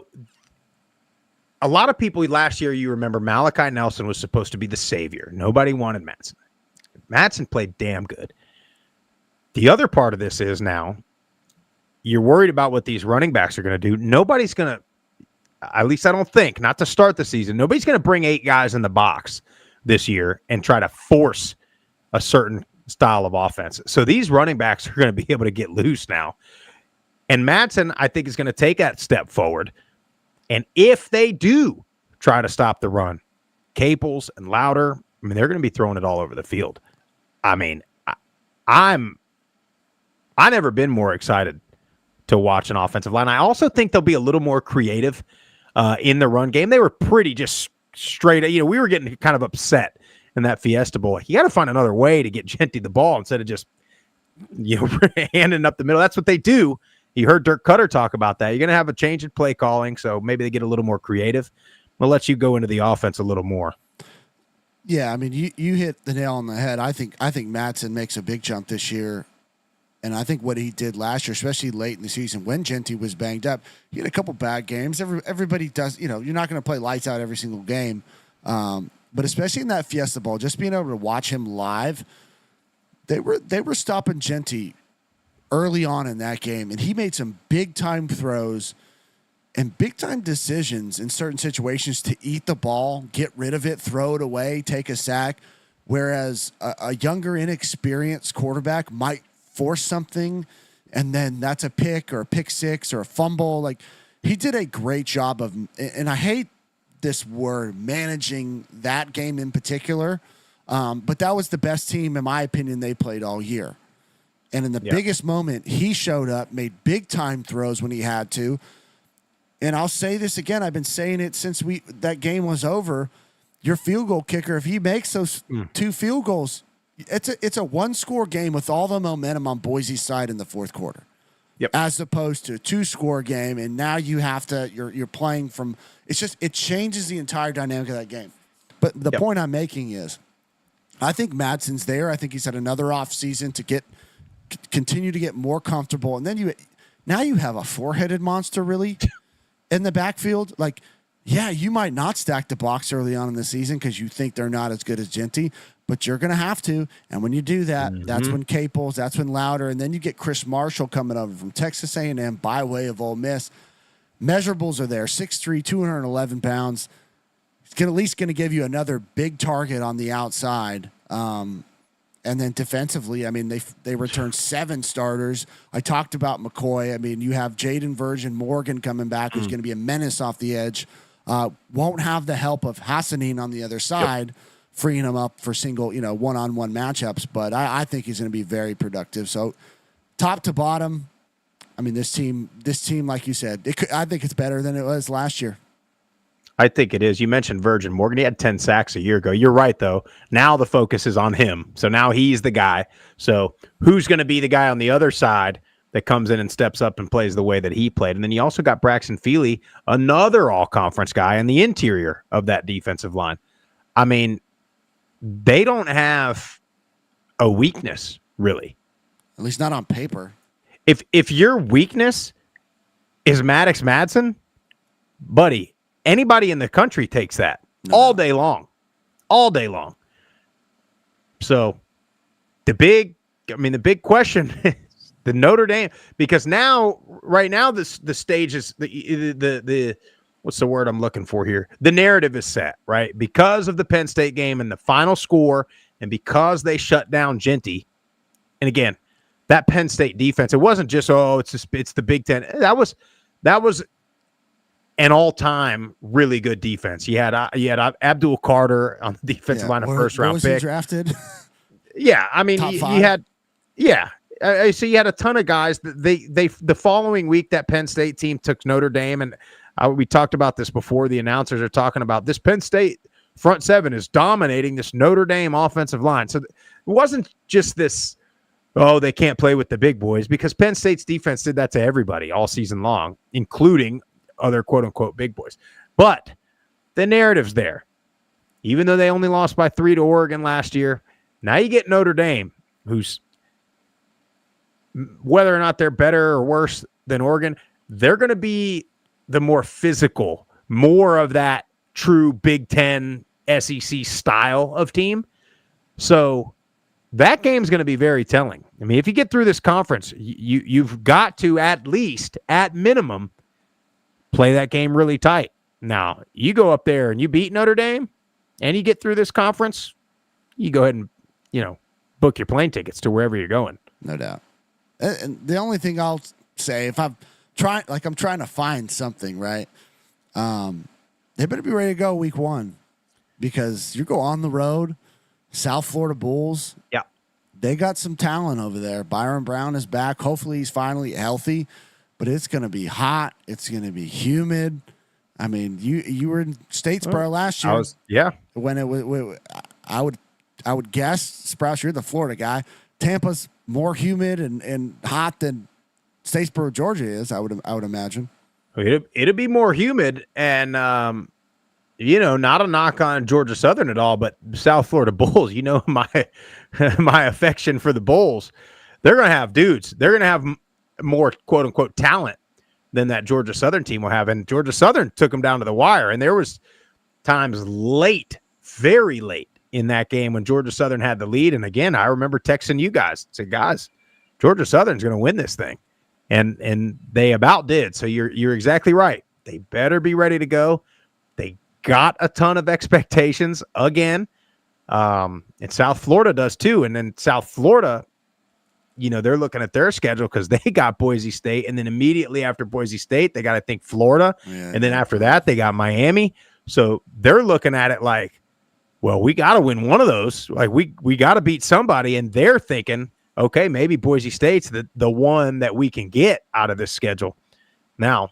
lot of people last year, you remember Malachi Nelson was supposed to be the savior. Nobody wanted Madsen. Madsen played damn good. The other part of this is now you're worried about what these running backs are going to do. Nobody's going to, at least I don't think, not to start the season, nobody's going to bring 8 guys in the box this year and try to force a certain style of offense. So these running backs are going to be able to get loose now. And Madsen, I think, is going to take that step forward. And if they do try to stop the run, Caples and Lauder, I mean, they're going to be throwing it all over the field. I mean, I never been more excited to watch an offensive line. I also think they'll be a little more creative in the run game. They were pretty just straight. We were getting kind of upset in that Fiesta Bowl. You got to find another way to get Genty the ball instead of just handing up the middle. That's what they do. You heard Dirk Cutter talk about that. You're going to have a change in play calling, so maybe they get a little more creative. We'll let you go into the offense a little more. Yeah, I mean, you hit the nail on the head. I think Madsen makes a big jump this year, and I think what he did last year, especially late in the season when Genty was banged up, he had a couple bad games. Everybody does. You're not going to play lights out every single game, but especially in that Fiesta Bowl, just being able to watch him live, they were stopping Genty early on in that game, and he made some big-time throws and big-time decisions in certain situations to eat the ball, get rid of it, throw it away, take a sack, whereas a younger, inexperienced quarterback might force something, and then that's a pick or a pick six or a fumble. Like, he did a great job of, and I hate this word, managing that game in particular, but that was the best team, in my opinion, they played all year. And in the biggest moment, he showed up, made big-time throws when he had to. And I'll say this again. I've been saying it since that game was over. Your field goal kicker, if he makes those 2 field goals, it's a 1-score game with all the momentum on Boise's side in the fourth quarter. Yep. As opposed to a 2-score game, and now you have to you're playing from. It changes the entire dynamic of that game. But the point I'm making is, I think Madsen's there. I think he's had another off season to continue to get more comfortable, and then now you have a 4-headed monster really in the backfield. Like, yeah, you might not stack the box early on in the season because you think they're not as good as Genty, but you're going to have to. And when you do that, that's when Caples, that's when Lauder, and then you get Chris Marshall coming over from Texas A&M by way of Ole Miss. Measurables are there: 6'3", 211 pounds. It's at least going to give you another big target on the outside. And then defensively, I mean, they returned 7 starters. I talked about McCoy. I mean, you have Jaden Virgin Morgan coming back, who's going to be a menace off the edge. Won't have the help of Hassanin on the other side, freeing him up for single, one-on-one matchups. But I think he's going to be very productive. So top to bottom, I mean, this team, like you said, I think it's better than it was last year. I think it is. You mentioned Virgin Morgan. He had 10 sacks a year ago. You're right, though. Now the focus is on him. So now he's the guy. So who's going to be the guy on the other side that comes in and steps up and plays the way that he played? And then you also got Braxton Feely, another all-conference guy in the interior of that defensive line. I mean, they don't have a weakness, really. At least not on paper. If your weakness is Maddox Madsen, buddy, anybody in the country takes that all day long. All day long. So the big question is the Notre Dame, because right now the stage is the what's the word I'm looking for here? The narrative is set, right? Because of the Penn State game and the final score, and because they shut down Genty. And again, that Penn State defense, it wasn't just, it's the Big Ten. That was an all-time really good defense. You had Abdul Carter on the defensive line, a first-round pick. Drafted? Yeah, I mean, you had, so you had a ton of guys. The following week, that Penn State team took Notre Dame, and we talked about this before. The announcers are talking about this Penn State front seven is dominating this Notre Dame offensive line. So it wasn't just this, they can't play with the big boys, because Penn State's defense did that to everybody all season long, including other quote-unquote big boys. But the narrative's there. Even though they only lost by 3 to Oregon last year, now you get Notre Dame, who's, whether or not they're better or worse than Oregon, they're going to be the more physical, more of that true Big Ten SEC style of team. So that game's going to be very telling. I mean, if you get through this conference, you've got to at least, at minimum, play that game really tight. Now, you go up there and you beat Notre Dame and you get through this conference, you go ahead and, book your plane tickets to wherever you're going. No doubt. And the only thing I'll say, if I'm trying to find something, right? They better be ready to go week 1, because you go on the road, South Florida Bulls. Yeah. They got some talent over there. Byron Brown is back. Hopefully he's finally healthy, but it's going to be hot. It's going to be humid. I mean, you were in Statesboro last year. When it was, I would guess, Sprouse, you're the Florida guy. Tampa's more humid and hot than Statesboro, Georgia is. I would imagine. It'd be more humid, and not a knock on Georgia Southern at all, but South Florida Bulls. My affection for the Bulls. They're gonna have dudes. They're gonna have more quote unquote talent than that Georgia Southern team will have, and Georgia Southern took them down to the wire. And there was times late, very late in that game when Georgia Southern had the lead. And again, I remember texting you guys, said, guys, Georgia Southern's going to win this thing. And they about did. So you're exactly right. They better be ready to go. They got a ton of expectations again. And South Florida does too. And then South Florida, they're looking at their schedule because they got Boise State. And then immediately after Boise State, they got, I think, Florida. Yeah. And then after that, they got Miami. So they're looking at it like, well, we got to win one of those. Like we got to beat somebody. And they're thinking, okay, maybe Boise State's the one that we can get out of this schedule. Now,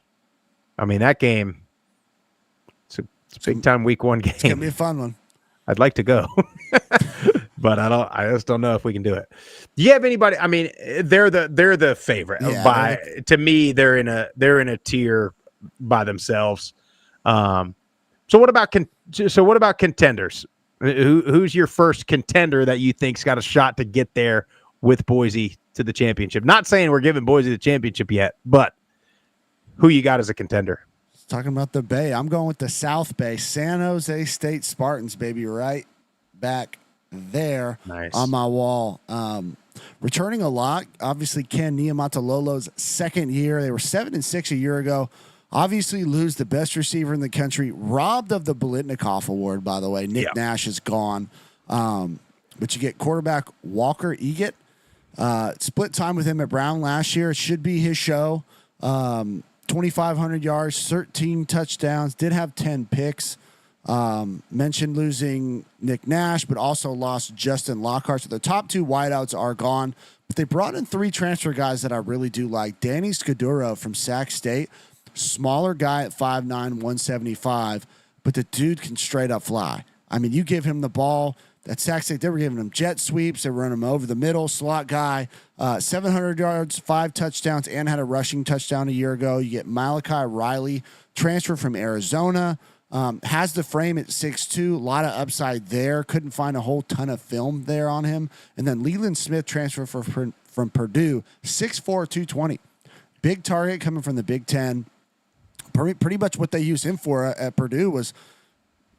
I mean, that game, it's a big time week 1 game. It's going to be a fun one. I'd like to go, but I just don't know if we can do it. Do you have anybody? I mean, they're the favorite. Yeah, to me, they're in a tier by themselves. So what about contenders? Who's your first contender that you think's got a shot to get there with Boise to the championship? Not saying we're giving Boise the championship yet, but who you got as a contender? Talking about the Bay, I'm going with the South Bay, San Jose State Spartans, baby, right back there. Nice. On my wall. Returning a lot, obviously Ken Niumatalolo's second year. They were 7-6 a year ago. Obviously lose the best receiver in the country, robbed of the Biletnikoff Award, by the way. Nick Nash is gone. But you get quarterback Walker Eggett. Split time with him at Brown last year. It should be his show. 2,500 yards, 13 touchdowns, did have 10 picks. Mentioned losing Nick Nash, but also lost Justin Lockhart. So the top 2 wideouts are gone. But they brought in 3 transfer guys that I really do like. Danny Scuduro from Sac State. Smaller guy at 5'9", 175, but the dude can straight up fly. I mean, you give him the ball. At Sac State, they were giving him jet sweeps. They were running him over the middle, slot guy. 700 yards, 5 touchdowns, and had a rushing touchdown a year ago. You get Malachi Riley, transfer from Arizona. Has the frame at 6'2", a lot of upside there. Couldn't find a whole ton of film there on him. And then Leland Smith transferred from Purdue, 6'4", 220. Big target coming from the Big Ten. Pretty much what they used him for at Purdue was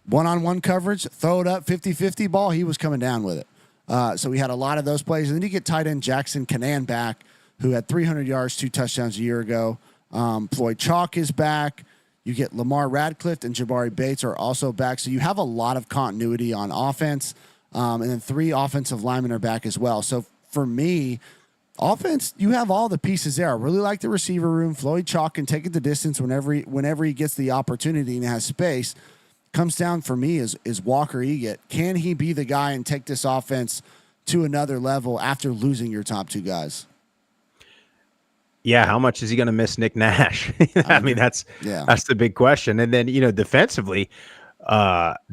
one-on-one coverage, throw it up, 50-50 ball. He was coming down with it. So we had a lot of those plays. And then you get tight end Jackson Canan back, who had 300 yards, 2 touchdowns a year ago. Floyd Chalk is back. You get Lamar Radcliffe and Jabari Bates are also back. So you have a lot of continuity on offense. And then 3 offensive linemen are back as well. So for me, offense, you have all the pieces there. I really like the receiver room. Floyd Chalk can take it the distance whenever he gets the opportunity and has space. Comes down for me is Walker Eget. Can he be the guy and take this offense to another level after losing your top 2 guys? Yeah, how much is he going to miss Nick Nash? I mean, that's the big question. And then, defensively,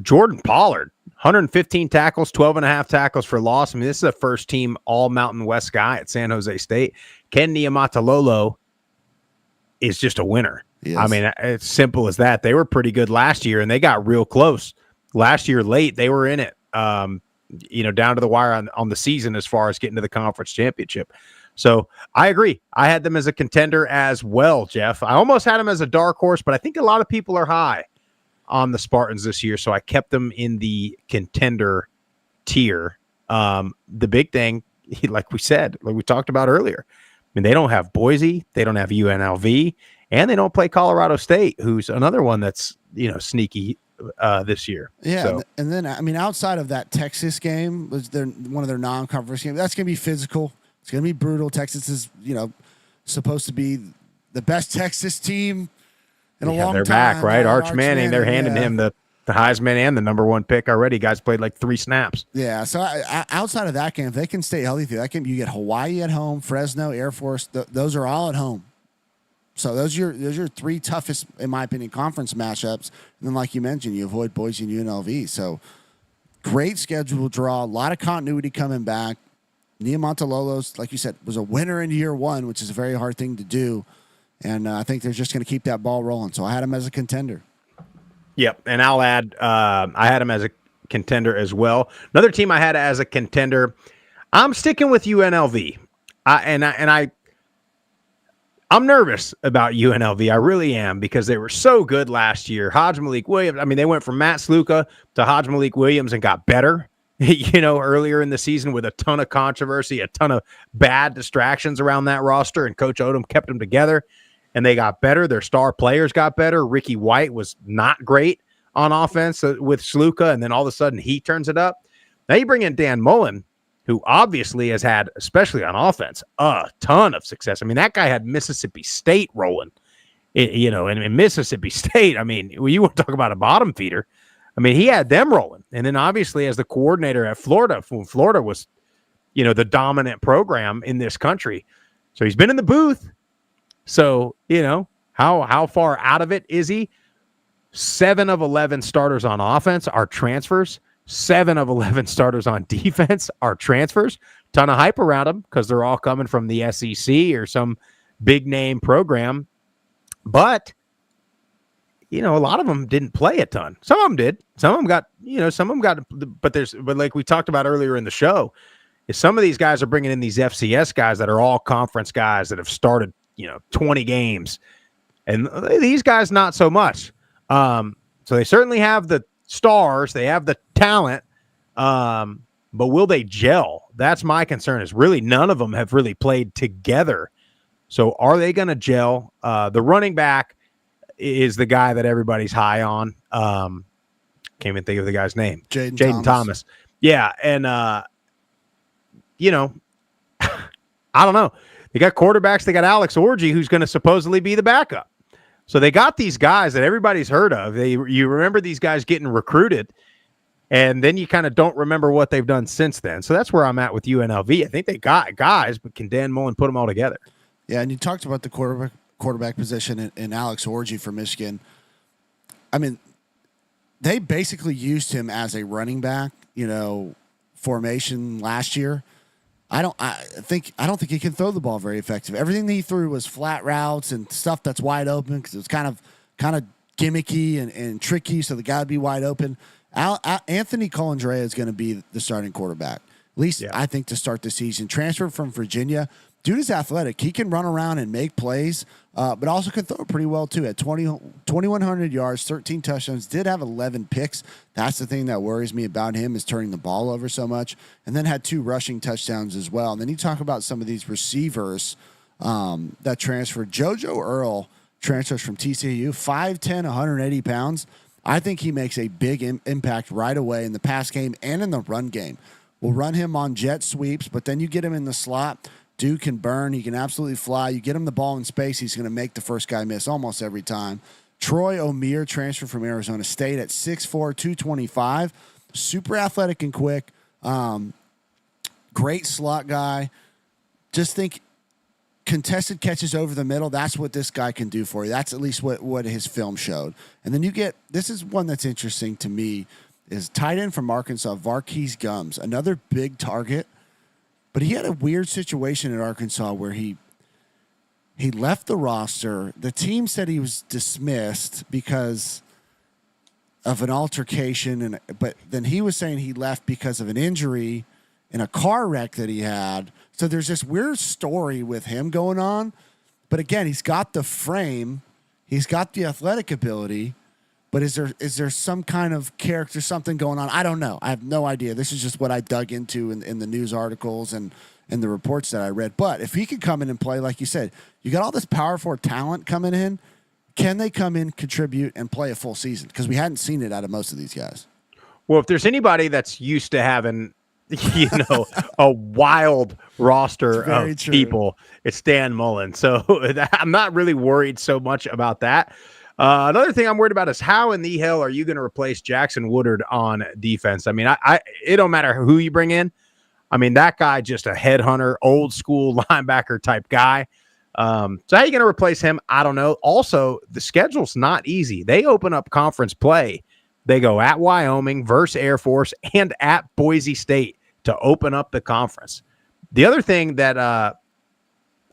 Jordan Pollard, 115 tackles, 12.5 tackles for loss. I mean, this is a first-team All-Mountain West guy at San Jose State. Ken Niumatalolo is just a winner. Yes. I mean, it's simple as that. They were pretty good last year, and they got real close. Last year, late, they were in it, down to the wire on the season as far as getting to the conference championship. So I agree. I had them as a contender as well, Jeff. I almost had them as a dark horse, but I think a lot of people are high on the Spartans this year, so I kept them in the contender tier. The big thing, like we talked about earlier, I mean, they don't have Boise, they don't have UNLV, and they don't play Colorado State, who's another one that's, sneaky this year. Yeah, so. And then, I mean, outside of that Texas game, was one of their non-conference games, that's going to be physical. It's going to be brutal. Texas is, supposed to be the best Texas team in a long time. They're back, right? Arch Manning, they're handing him the Heisman and the number 1 pick already. Guys played like 3 snaps. Yeah, so outside of that game, if they can stay healthy through that game, you get Hawaii at home, Fresno, Air Force. Those are all at home. So those are your 3 toughest, in my opinion, conference matchups. And then, like you mentioned, you avoid Boise and UNLV. So great schedule draw, a lot of continuity coming back. Niumatalolo's, like you said, was a winner in year 1, which is a very hard thing to do. And I think they're just going to keep that ball rolling. So I had him as a contender. Yep, and I'll add, I had him as a contender as well. Another team I had as a contender, I'm sticking with UNLV. I'm nervous about UNLV. I really am, because they were so good last year. Hodge Malik Williams, I mean, they went from Matt Sluka to Hodge Malik Williams and got better. Earlier in the season with a ton of controversy, a ton of bad distractions around that roster, and Coach Odom kept them together, and they got better. Their star players got better. Ricky White was not great on offense with Sluka, and then all of a sudden he turns it up. Now you bring in Dan Mullen, who obviously has had, especially on offense, a ton of success. I mean, that guy had Mississippi State rolling, and in Mississippi State, I mean, you want to talk about a bottom feeder. I mean, he had them rolling. And then obviously as the coordinator at Florida, when Florida was, the dominant program in this country. So he's been in the booth. So, how far out of it is he? 7 of 11 starters on offense are transfers. 7 of 11 starters on defense are transfers. Ton of hype around them because they're all coming from the SEC or some big name program. But a lot of them didn't play a ton. Some of them did. Some of them got, but like we talked about earlier in the show, is some of these guys are bringing in these FCS guys that are all conference guys that have started, 20 games. And these guys, not so much. So they certainly have the stars. They have the talent. But will they gel? That's my concern, is really none of them have really played together. So are they going to gel? The running back is the guy that everybody's high on. Can't even think of the guy's name. Jaden Thomas. Yeah. And, I don't know. They got quarterbacks. They got Alex Orji, who's going to supposedly be the backup. So they got these guys that everybody's heard of. You remember these guys getting recruited, and then you kind of don't remember what they've done since then. So that's where I'm at with UNLV. I think they got guys, but can Dan Mullen put them all together? Yeah, and you talked about the quarterback position in Alex Orji for Michigan. I mean, they basically used him as a running back, formation last year. I don't think he can throw the ball very effective. Everything that he threw was flat routes and stuff that's wide open because it's kind of gimmicky and tricky, so the guy would be wide open. Anthony Colandrea is going to be the starting quarterback. At least I think to start the season. Transferred from Virginia. Dude is athletic. He can run around and make plays, but also can throw pretty well too. At 2,100 yards, 13 touchdowns, did have 11 picks. That's the thing that worries me about him is turning the ball over so much. And then had 2 rushing touchdowns as well. And then you talk about some of these receivers that transferred. JoJo Earl transfers from TCU, 5'10", 180 pounds. I think he makes a big impact right away in the pass game and in the run game. We'll run him on jet sweeps, but then you get him in the slot. Dude can burn. He can absolutely fly. You get him the ball in space, he's going to make the first guy miss almost every time. Troy O'Meara transferred from Arizona State at 6'4", 225. Super athletic and quick. Great slot guy. Just think contested catches over the middle. That's what this guy can do for you. That's at least what his film showed. And then you get, this is one that's interesting to me, is tight end from Arkansas, Varkey's Gums. Another big target. But he had a weird situation at Arkansas where he left the roster. The team said he was dismissed because of an altercation, but then he was saying he left because of an injury in a car wreck that he had. So there's this weird story with him going on. But again, he's got the frame, he's got the athletic ability. But is there some kind of character, something going on? I don't know. I have no idea. This is just what I dug into in the news articles and the reports that I read. But if he could come in and play, like you said, you got all this Power 4 talent coming in. Can they come in, contribute, and play a full season? Because we hadn't seen it out of most of these guys. Well, if there's anybody that's used to having, a wild roster of people, it's Dan Mullen. So I'm not really worried so much about that. Another thing I'm worried about is how in the hell are you going to replace Jackson Woodard on defense? I mean, it don't matter who you bring in. I mean, that guy just a headhunter, old school linebacker type guy. So how are you going to replace him? I don't know. Also, the schedule's not easy. They open up conference play. They go at Wyoming versus Air Force and at Boise State to open up the conference. The other thing that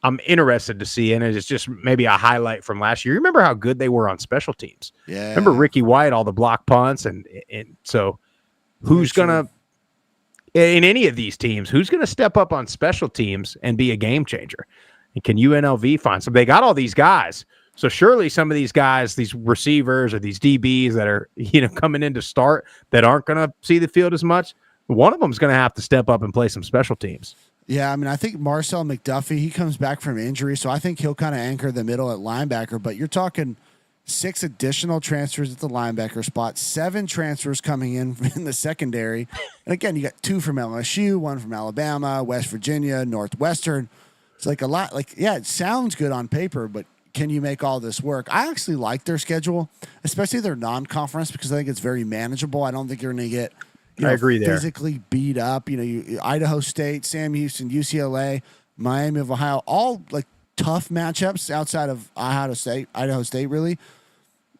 I'm interested to see, and it's just maybe a highlight from last year. Remember how good they were on special teams? Yeah. Remember Ricky White, all the block punts, and so who's gonna in any of these teams? Who's gonna step up on special teams and be a game changer? And can UNLV find some? They got all these guys, so surely some of these guys, these receivers or these DBs that are coming in to start that aren't gonna see the field as much. One of them is gonna have to step up and play some special teams. Yeah, I mean, I think Marcel McDuffie, he comes back from injury, so I think he'll kind of anchor the middle at linebacker. But you're talking 6 additional transfers at the linebacker spot, 7 transfers coming in the secondary. And again, you got 2 from LSU, 1 from Alabama, West Virginia, Northwestern. It's like a lot. Like, yeah, it sounds good on paper, but can you make all this work? I actually like their schedule, especially their non-conference, because I think it's very manageable. I don't think you're going to get I agree there. Physically beat up. Idaho State, Sam Houston, UCLA, Miami of Ohio, all like tough matchups outside of Idaho State really.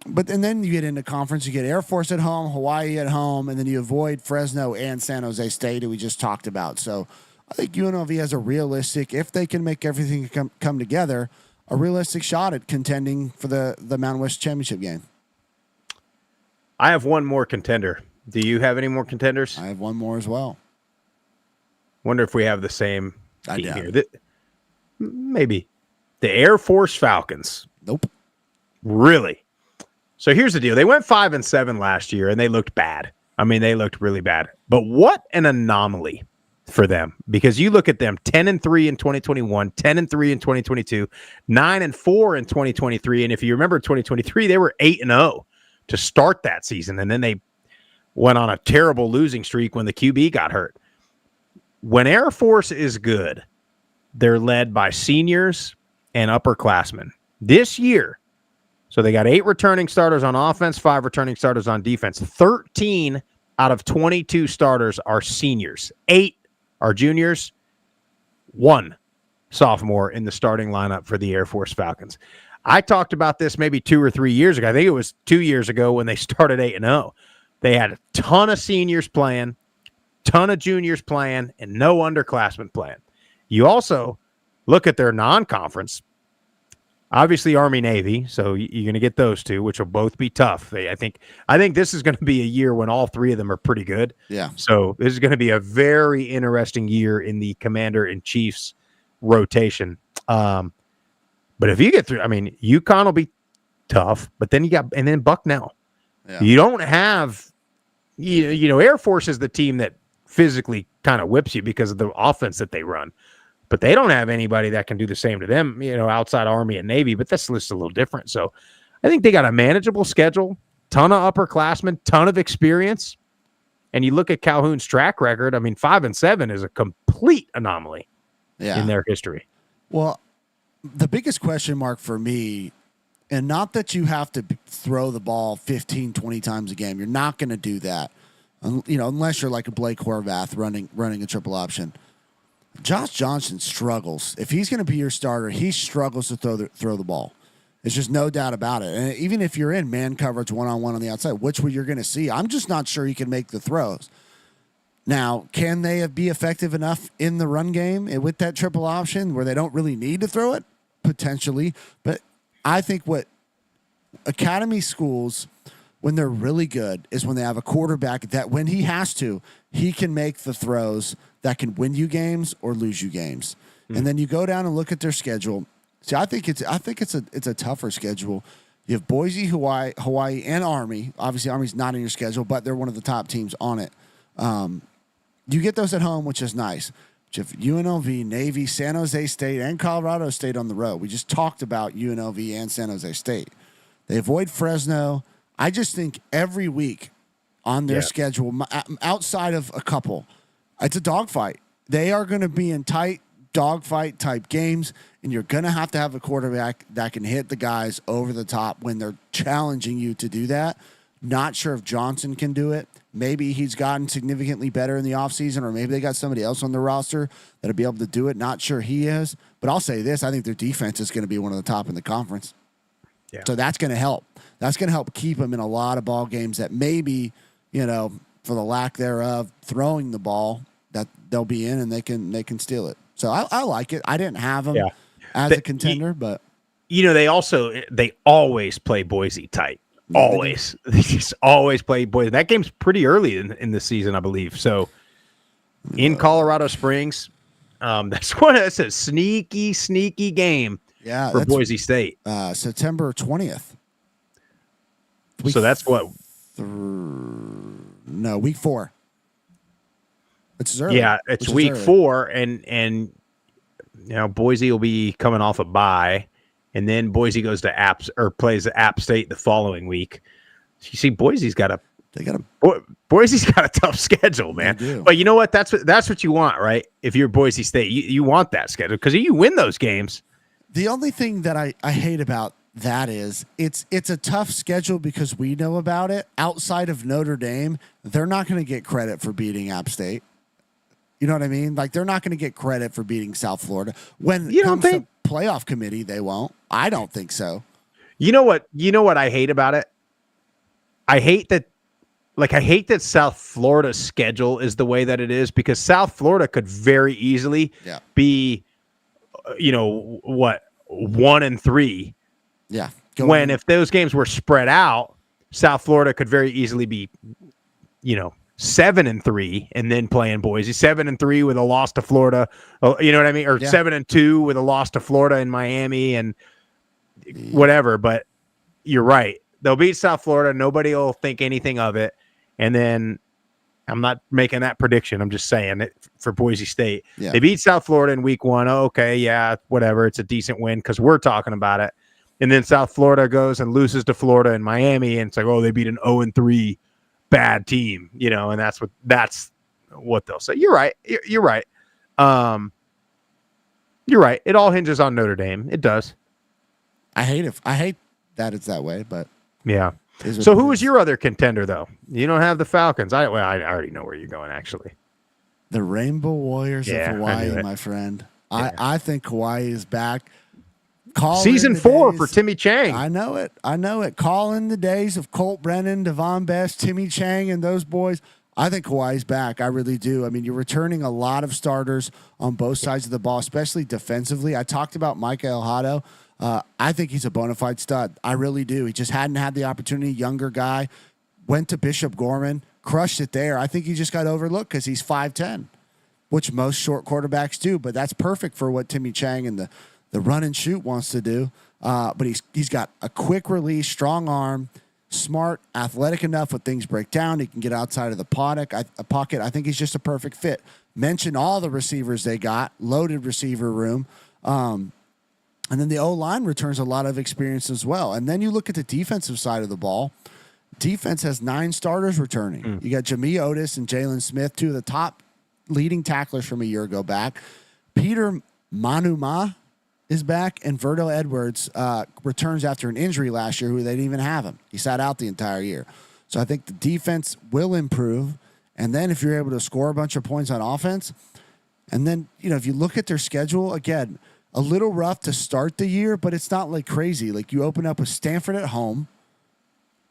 And then you get into conference, you get Air Force at home, Hawaii at home, and then you avoid Fresno and San Jose State, who we just talked about. So I think UNLV has a realistic, if they can make everything come together, a realistic shot at contending for the Mountain West Championship game. I have one more contender. Do you have any more contenders? I have one more as well. Wonder if we have the same team doubt here. Maybe. The Air Force Falcons. Nope. Really? So here's the deal. They went 5-7 last year, and they looked bad. I mean, they looked really bad. But what an anomaly for them. Because you look at them, 10-3 in 2021, 10-3 in 2022, 9-4 in 2023. And if you remember 2023, they were 8-0 to start that season. And then they went on a terrible losing streak when the QB got hurt. When Air Force is good, they're led by seniors and upperclassmen. This year, so they got 8 returning starters on offense, 5 returning starters on defense. 13 out of 22 starters are seniors. 8 are juniors. 1 sophomore in the starting lineup for the Air Force Falcons. I talked about this maybe 2 or 3 years ago. I think it was 2 years ago when they started 8-0. They had a ton of seniors playing, ton of juniors playing, and no underclassmen playing. You also look at their non-conference. Obviously, Army Navy. So you're going to get those two, which will both be tough. I think this is going to be a year when all three of them are pretty good. Yeah. So this is going to be a very interesting year in the Commander in Chief's rotation. But if you get through, I mean, UConn will be tough, but then and then Bucknell. Yeah. You don't have, Air Force is the team that physically kind of whips you because of the offense that they run. But they don't have anybody that can do the same to them, outside Army and Navy. But this list is a little different. So I think they got a manageable schedule, ton of upperclassmen, ton of experience. And you look at Calhoun's track record, I mean, 5-7 is a complete anomaly in their history. Well, the biggest question mark for me, and not that you have to throw the ball 15, 20 times a game. You're not going to do that, unless you're like a Blake Horvath running a triple option. Josh Johnson struggles. If he's going to be your starter, he struggles to throw the ball. There's just no doubt about it. And even if you're in man coverage one-on-one on the outside, which you're going to see, I'm just not sure he can make the throws. Now, can they be effective enough in the run game with that triple option where they don't really need to throw it? Potentially. But I think what academy schools, when they're really good, is when they have a quarterback that when he has to, he can make the throws that can win you games or lose you games. And then you go down and look at their schedule. See, I think it's a tougher schedule. You have Boise, Hawaii, and Army. Obviously, Army's not in your schedule, but they're one of the top teams on it. You get those at home, which is nice. But you have UNLV, Navy, San Jose State, and Colorado State on the road. We just talked about UNLV and San Jose State. They avoid Fresno. I just think every week on their schedule, outside of a couple, it's a dogfight. They are going to be in tight dogfight type games, and you're going to have a quarterback that can hit the guys over the top when they're challenging you to do that. Not sure if Johnson can do it. Maybe he's gotten significantly better in the offseason, or maybe they got somebody else on the roster that'll be able to do it. Not sure he is. But I'll say this, I think their defense is going to be one of the top in the conference. Yeah. So that's going to help. That's going to help keep them in a lot of ball games that maybe, for the lack thereof, throwing the ball, that they'll be in and they can steal it. So I like it. I didn't have them as a contender, but they always play Boise tight. Always. They just always play Boise. That game's pretty early in the season, I believe. So in Colorado Springs, that's a sneaky game for Boise State. September 20th. So that's what? Week 4. It's early. Yeah, it's week 4, and Boise will be coming off a bye, and then Boise goes to plays App State the following week. You see, Boise's got a tough schedule, man. But you know what? That's what you want, right? If you're Boise State, you want that schedule because you win those games. The only thing that I hate about that is it's a tough schedule because we know about it. Outside of Notre Dame, they're not going to get credit for beating App State. You know what I mean? Like, they're not going to get credit for beating South Florida. When it comes to playoff committee, they won't. I don't think so. You know what I hate about it? I hate that South Florida's schedule is the way that it is, because South Florida could very easily be, 1-3. Yeah. If those games were spread out, South Florida could very easily be, 7-3 and then playing Boise, 7-3 with a loss to Florida. You know what I mean? Or 7-2 with a loss to Florida and Miami and whatever. But you're right. They'll beat South Florida. Nobody will think anything of it. And then I'm not making that prediction. I'm just saying it for Boise State. Yeah. They beat South Florida in week 1. Oh, okay. Yeah, whatever. It's a decent win because we're talking about it. And then South Florida goes and loses to Florida and Miami. And it's like, oh, they beat an 0-3 bad team, and that's what they'll say. You're right. You're right. You're right. It all hinges on Notre Dame. It does. I hate that it's that way, but yeah. So who is your other contender though? You don't have the Falcons. I already know where you're going actually. The Rainbow Warriors of Hawaii, my friend. Yeah. I think Hawaii is back. Season 4 for Timmy Chang. I know it. Call in the days of Colt Brennan, Devon Best, Timmy Chang, and those boys. I think Hawaii's back. I really do. I mean, you're returning a lot of starters on both sides of the ball, especially defensively. I talked about Micah Elhado. I think he's a bona fide stud. I really do. He just hadn't had the opportunity. Younger guy, went to Bishop Gorman, crushed it there. I think he just got overlooked because he's 5'10", which most short quarterbacks do. But that's perfect for what Timmy Chang and the run and shoot wants to do. But he's got a quick release, strong arm, smart, athletic enough when things break down. He can get outside of the pocket. I think he's just a perfect fit. Mention all the receivers they got, loaded receiver room. And then the O-line returns a lot of experience as well. And then you look at the defensive side of the ball. Defense has 9 starters returning. You got Jamie Otis and Jalen Smith, 2 of the top leading tacklers from a year ago back. Peter Manuma is back, and Verdo Edwards returns after an injury last year who they didn't even have him. He sat out the entire year. So I think the defense will improve. And then if you're able to score a bunch of points on offense, and then, if you look at their schedule, again, a little rough to start the year, but it's not like crazy. Like you open up with Stanford at home.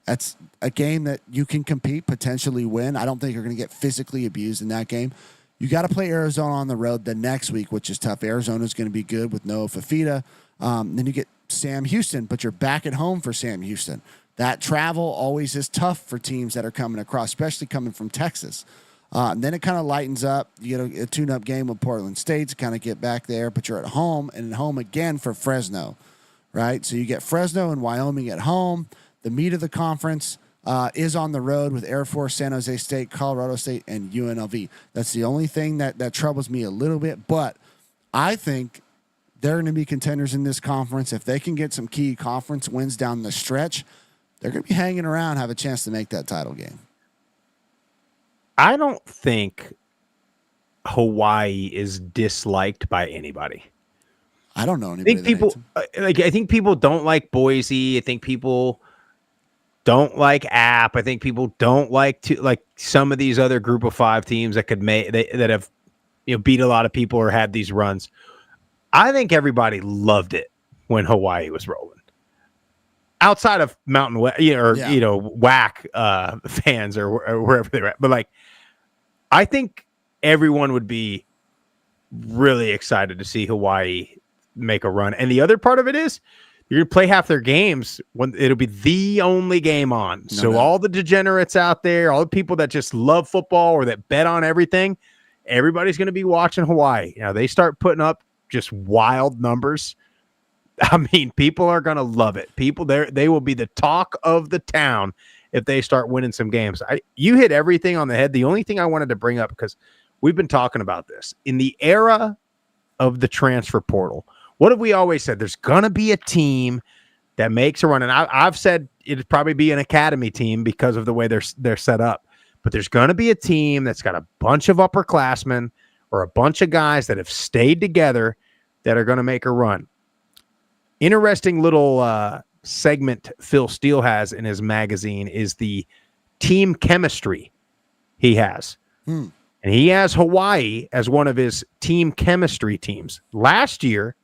That's a game that you can compete, potentially win. I don't think you're going to get physically abused in that game. You got to play Arizona on the road the next week, which is tough. Arizona's going to be good with Noah Fafita. Then you get Sam Houston, but you're back at home for Sam Houston. That travel always is tough for teams that are coming across, especially coming from Texas. And then it kind of lightens up. You get a tune-up game with Portland State to kind of get back there, but you're at home and at home again for Fresno, right? So you get Fresno and Wyoming at home. The meat of the conference is on the road with Air Force, San Jose State, Colorado State, and UNLV. That's the only thing that troubles me a little bit, but I think they're going to be contenders in this conference. If they can get some key conference wins down the stretch, they're going to be hanging around, have a chance to make that title game. I don't think Hawaii is disliked by anybody. I don't know anybody. I think people don't like Boise. I think people don't like App. I think people don't like some of these other Group of 5 teams that could that have beat a lot of people or had these runs. I think everybody loved it when Hawaii was rolling. Outside of Mountain West, WAC fans or wherever they're at, but I think everyone would be really excited to see Hawaii make a run. And the other part of it is you're going to play half their games when it'll be the only game on. So all the degenerates out there, all the people that just love football or that bet on everything, everybody's going to be watching Hawaii. Now they start putting up just wild numbers. I mean, people are going to love it. People they will be the talk of the town if they start winning some games. You hit everything on the head. The only thing I wanted to bring up, because we've been talking about this in the era of the transfer portal, what have we always said? There's going to be a team that makes a run. And I've said it'd probably be an academy team because of the way they're set up. But there's going to be a team that's got a bunch of upperclassmen or a bunch of guys that have stayed together that are going to make a run. Interesting little segment Phil Steele has in his magazine is the team chemistry he has. And he has Hawaii as one of his team chemistry teams. Last year,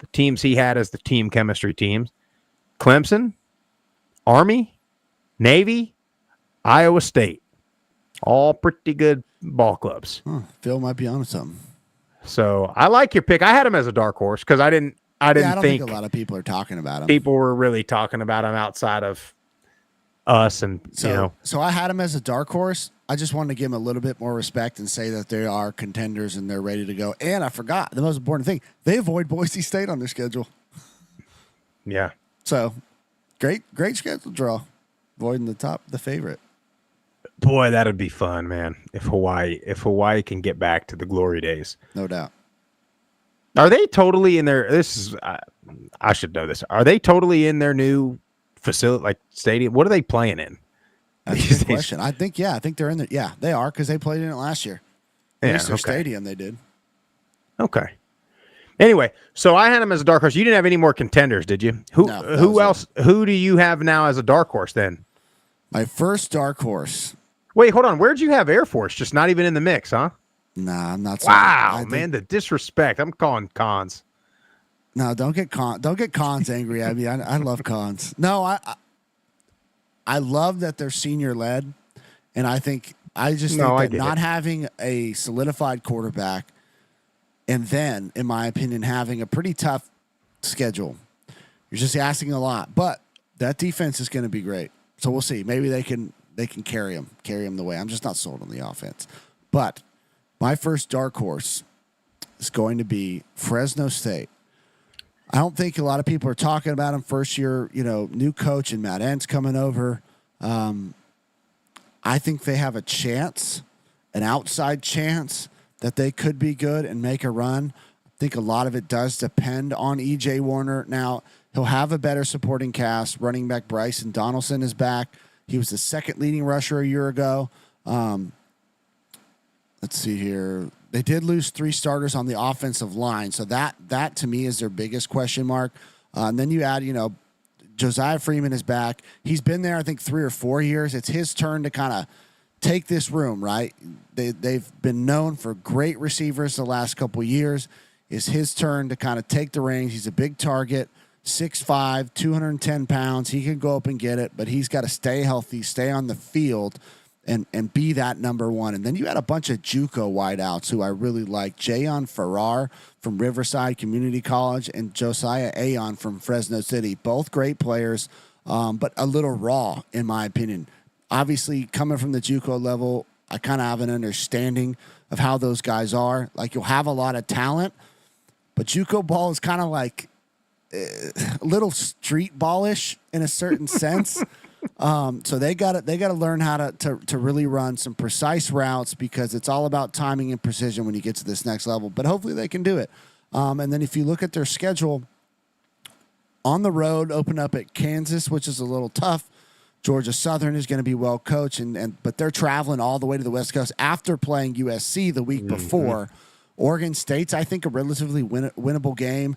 the teams he had as the team chemistry teams, Clemson, Army, Navy, Iowa State. All pretty good ball clubs. Phil might be on something. So I like your pick. I had him as a dark horse because I don't think a lot of people are talking about him. People were really talking about him outside of us. And, So I had him as a dark horse. I just wanted to give him a little bit more respect and say that they are contenders and they're ready to go. And I forgot the most important thing. They avoid Boise State on their schedule. Yeah. So great schedule draw. Avoiding the favorite. Boy, that'd be fun, man. If Hawaii can get back to the glory days. No doubt. Are they totally in their, I should know this. Are they totally in their new facility, like stadium? What are they playing in? That's a good question. I think they're in there. Yeah, they are because they played in it last year. At least their stadium they did. Okay. Anyway, so I had him as a dark horse. You didn't have any more contenders, did you? Who else? Who do you have now as a dark horse then? My first dark horse. Wait, hold on. Where'd you have Air Force? Just not even in the mix, huh? Nah, I'm not. Wow, man, the disrespect. I'm calling cons. No, don't get cons angry at me. I love cons. No, I love that they're senior led, and I think not having a solidified quarterback, and then, in my opinion, having a pretty tough schedule, You're just asking a lot, but that defense is going to be great. So we'll see. Maybe they can carry him the way. I'm just not sold on the offense. But my first dark horse is going to be Fresno State. I don't think a lot of people are talking about him. First year, new coach and Matt Entz coming over. I think they have a chance, an outside chance that they could be good and make a run. I think a lot of it does depend on E.J. Warner. Now, he'll have a better supporting cast. Running back Bryson Donaldson is back. He was the second leading rusher a year ago. Let's see here. They did lose 3 starters on the offensive line. So that to me is their biggest question mark. And then you add, Josiah Freeman is back. He's been there, I think, 3 or 4 years. It's his turn to kind of take this room, right? They've been known for great receivers the last couple of years. It's his turn to kind of take the reins. He's a big target, 6'5", 210 pounds. He can go up and get it, but he's got to stay healthy, stay on the field, and be that number one. And then you had a bunch of JUCO wideouts who I really like. Jayon Farrar from Riverside Community College and Josiah Ayon from Fresno City. Both great players, but a little raw, in my opinion. Obviously, coming from the JUCO level, I kind of have an understanding of how those guys are. Like, you'll have a lot of talent, but JUCO ball is kind of like a little street ballish in a certain sense. So they got to learn how to really run some precise routes, because it's all about timing and precision when you get to this next level. But hopefully they can do it. And then if you look at their schedule, on the road, open up at Kansas, which is a little tough. Georgia Southern is going to be well coached, but they're traveling all the way to the West Coast after playing USC the week before. Oregon State's, I think, a relatively winnable game.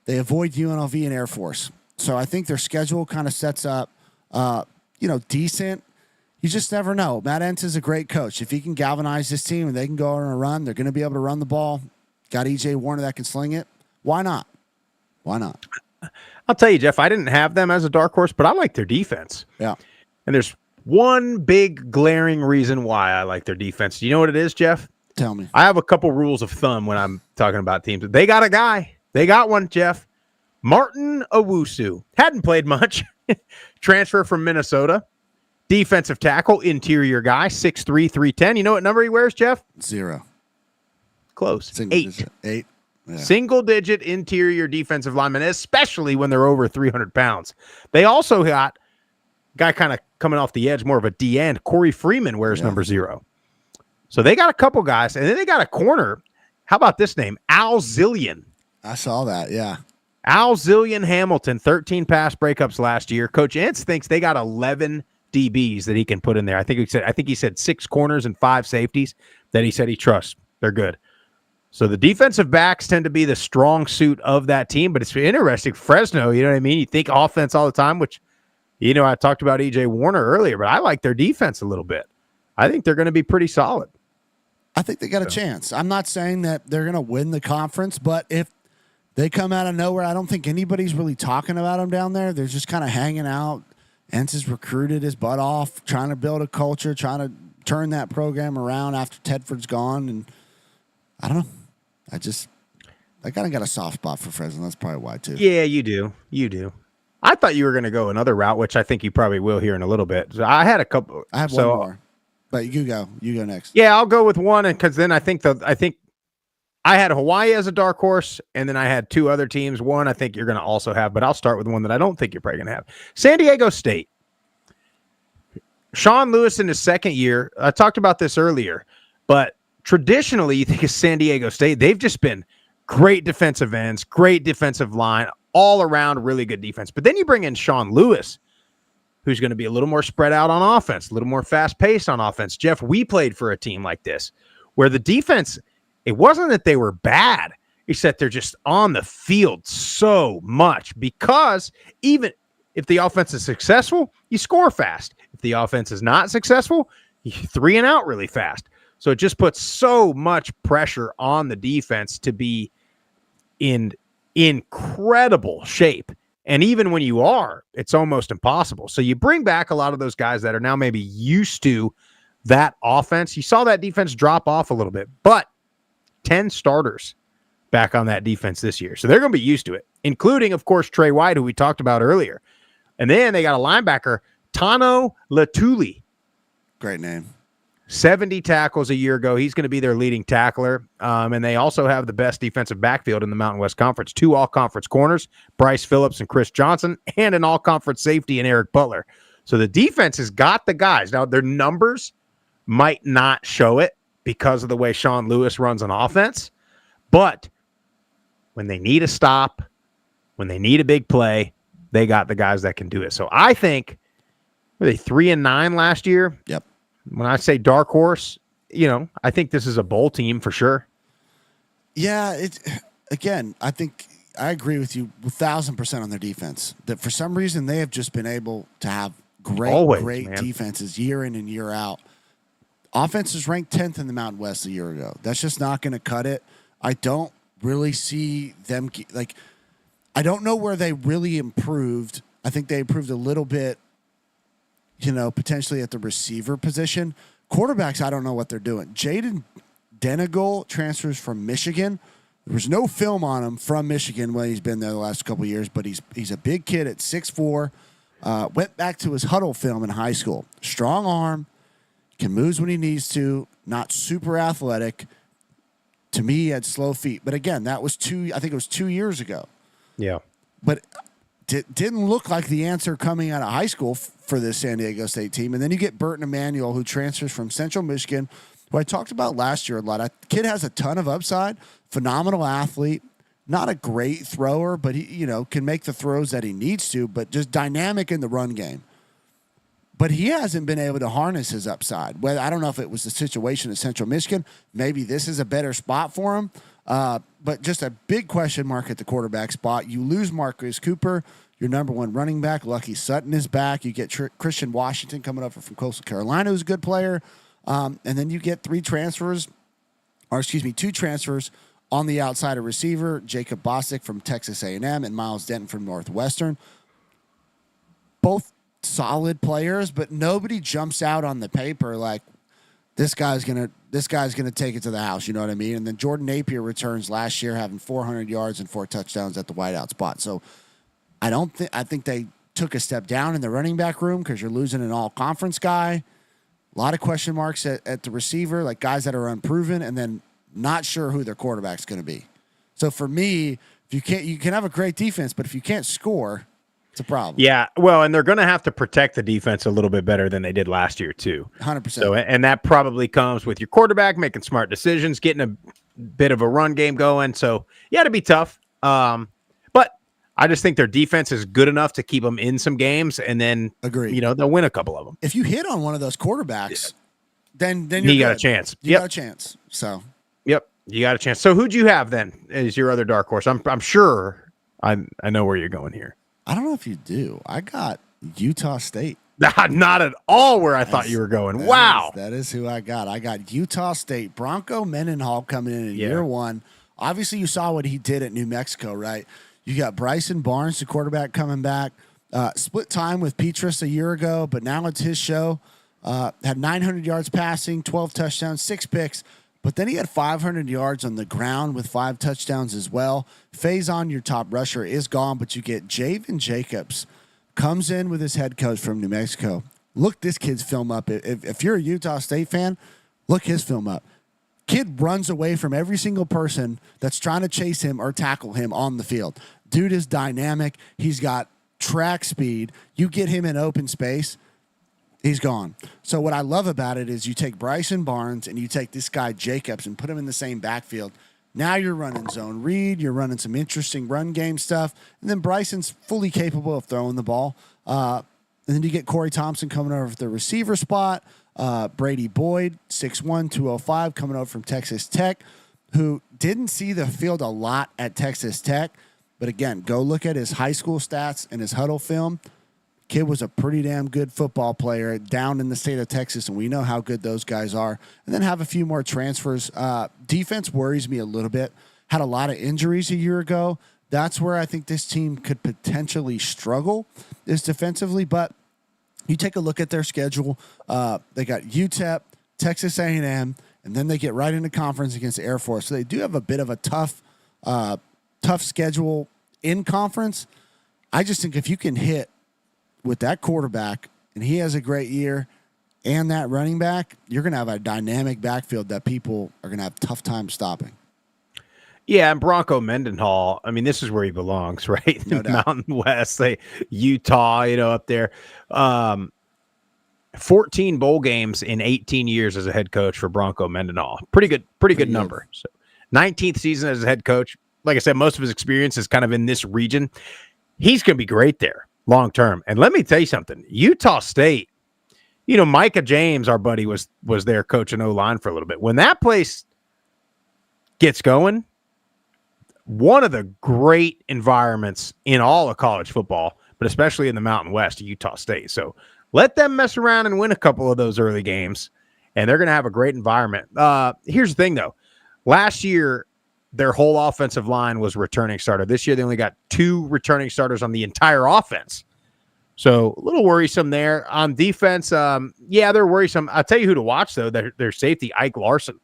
They avoid UNLV and Air Force. So I think their schedule kind of sets up decent. You just never know. Matt Entz is a great coach. If he can galvanize this team and they can go on a run, they're going to be able to run the ball. Got E.J. Warner that can sling it. Why not? Why not? I'll tell you, Jeff, I didn't have them as a dark horse, but I like their defense. Yeah. And there's one big glaring reason why I like their defense. Do you know what it is, Jeff? Tell me. I have a couple rules of thumb when I'm talking about teams. They got a guy. They got one, Jeff. Martin Owusu. Hadn't played much. Transfer from Minnesota. Defensive tackle, interior guy, 6'3", 310. You know what number he wears, Jeff? 0. Close. 8. Yeah. Single-digit interior defensive lineman, especially when they're over 300 pounds. They also got a guy kind of coming off the edge, more of a D-end. Corey Freeman wears number 0. So they got a couple guys, and then they got a corner. How about this name? Al Zillion. I saw that, yeah. Al Zillion Hamilton, 13 pass breakups last year. Coach Entz thinks they got 11 DBs that he can put in there. I think he said 6 corners and 5 safeties that he said he trusts. They're good. So the defensive backs tend to be the strong suit of that team, but it's interesting. Fresno, you know what I mean? You think offense all the time, which, I talked about E.J. Warner earlier, but I like their defense a little bit. I think they're going to be pretty solid. I think they got a chance. I'm not saying that they're going to win the conference, but if they come out of nowhere, I don't think anybody's really talking about them down there. They're just kind of hanging out. Entz has recruited his butt off, trying to build a culture, trying to turn that program around after Tedford's gone. And I don't know. I kind of got a soft spot for Fresno. That's probably why, too. Yeah, you do. You do. I thought you were going to go another route, which I think you probably will here in a little bit. So I had a couple. I have one more. But you go. You go next. Yeah, I'll go with one, and because then I think I had Hawaii as a dark horse, and then I had 2 other teams. One I think you're going to also have, but I'll start with one that I don't think you're probably going to have. San Diego State. Sean Lewis in his second year. I talked about this earlier, but traditionally, you think of San Diego State, they've just been great defensive ends, great defensive line, all around really good defense. But then you bring in Sean Lewis, who's going to be a little more spread out on offense, a little more fast-paced on offense. Jeff, we played for a team like this where the defense, it wasn't that they were bad. It's that they're just on the field so much, because even if the offense is successful, you score fast. If the offense is not successful, you 3 and out really fast. So it just puts so much pressure on the defense to be in incredible shape. And even when you are, it's almost impossible. So you bring back a lot of those guys that are now maybe used to that offense. You saw that defense drop off a little bit, but 10 starters back on that defense this year. So they're going to be used to it, including, of course, Trey White, who we talked about earlier. And then they got a linebacker, Tano Latuli. Great name. 70 tackles a year ago. He's going to be their leading tackler. And they also have the best defensive backfield in the Mountain West Conference. 2 all-conference corners, Bryce Phillips and Chris Johnson, and an all-conference safety in Eric Butler. So the defense has got the guys. Now, their numbers might not show it because of the way Sean Lewis runs an offense. But when they need a stop, when they need a big play, they got the guys that can do it. So I think, were they 3-9 last year? Yep. When I say dark horse, I think this is a bowl team for sure. Yeah, I think I agree with you 1,000% on their defense. That for some reason they have just been able to have great defenses year in and year out. Offense is ranked 10th in the Mountain West a year ago. That's just not going to cut it. I don't really see them I don't know where they really improved. I think they improved a little bit, potentially at the receiver position. Quarterbacks, I don't know what they're doing. Jaden Denigel transfers from Michigan. There was no film on him from Michigan when he's been there the last couple of years, but he's a big kid at 6'4". Went back to his huddle film in high school. Strong arm, can move when he needs to, not super athletic. To me, he had slow feet. But again, that was 2 years ago. Yeah. But didn't look like the answer coming out of high school for this San Diego State team. And then you get Burton Emanuel, who transfers from Central Michigan, who I talked about last year a lot. Kid has a ton of upside, phenomenal athlete, not a great thrower, but he, can make the throws that he needs to, but just dynamic in the run game. But he hasn't been able to harness his upside. Well, I don't know if it was the situation at Central Michigan. Maybe this is a better spot for him. But just a big question mark at the quarterback spot. You lose Marcus Cooper, your number one running back. Lucky Sutton is back. You get Christian Washington coming over from Coastal Carolina, who's a good player. And then you get 2 transfers on the outside of receiver, Jacob Bostic from Texas A&M and Miles Denton from Northwestern. Both solid players, but nobody jumps out on the paper like this guy's gonna take it to the house. You know what I mean? And then Jordan Napier returns last year, having 400 yards and 4 touchdowns at the wideout spot. So I think they took a step down in the running back room because you're losing an all-conference guy. A lot of question marks at the receiver, like guys that are unproven, and then not sure who their quarterback's going to be. So for me, you can have a great defense, but if you can't score, it's a problem. Yeah, well, and they're going to have to protect the defense a little bit better than they did last year too. 100%. So, and that probably comes with your quarterback making smart decisions, getting a bit of a run game going. So, yeah, it'd be tough. But I just think their defense is good enough to keep them in some games, and then they'll win a couple of them. If you hit on one of those quarterbacks, then you got a chance. You got a chance. So, yep, you got a chance. So, who'd you have then as your other dark horse? I'm sure I know where you're going here. I don't know if you do. I got Utah State. Not at all where I thought you were going. Wow. That is who I got. I got Utah State. Bronco Mendenhall coming in year one. Obviously, you saw what he did at New Mexico, right? You got Bryson Barnes, the quarterback, coming back. Split time with Petrus a year ago, but now it's his show. Had 900 yards passing, 12 touchdowns, 6 picks. But then he had 500 yards on the ground with 5 touchdowns as well. Faison, your top rusher, is gone, but you get Javen Jacobs. Comes in with his head coach from New Mexico. Look this kid's film up. If you're a Utah State fan, look his film up. Kid runs away from every single person that's trying to chase him or tackle him on the field. Dude is dynamic. He's got track speed. You get him in open space, he's gone. So what I love about it is you take Bryson Barnes and you take this guy Jacobs and put him in the same backfield. Now you're running zone read. You're running some interesting run game stuff. And then Bryson's fully capable of throwing the ball. And then you get Corey Thompson coming over for the receiver spot. Brady Boyd, 6'1", 205, coming over from Texas Tech, who didn't see the field a lot at Texas Tech. But again, go look at his high school stats and his huddle film. Kid was a pretty damn good football player down in the state of Texas, and we know how good those guys are. And then have a few more transfers. Defense worries me a little bit. Had a lot of injuries a year ago. That's where I think this team could potentially struggle is defensively. But you take a look at their schedule. They got UTEP, Texas A&M, and then they get right into conference against Air Force. So they do have a bit of a tough tough schedule in conference. I just think if you can hit with that quarterback and he has a great year and that running back, you're going to have a dynamic backfield that people are going to have a tough time stopping. Yeah, and Bronco Mendenhall, I mean, this is where he belongs, right? No doubt. Mountain West, Utah, up there. 14 bowl games in 18 years as a head coach for Bronco Mendenhall. Pretty good number. So 19th season as a head coach. Like I said, most of his experience is kind of in this region. He's going to be great there long term. And let me tell you something. Utah State, Micah James, our buddy, was there coaching O-line for a little bit. When that place gets going, one of the great environments in all of college football, but especially in the Mountain West, Utah State. So let them mess around and win a couple of those early games, and they're going to have a great environment. Here's the thing, though. Last year, their whole offensive line was returning starter. This year, they only got 2 returning starters on the entire offense. So a little worrisome there. On defense, they're worrisome. I'll tell you who to watch, though. Their safety, Ike Larson.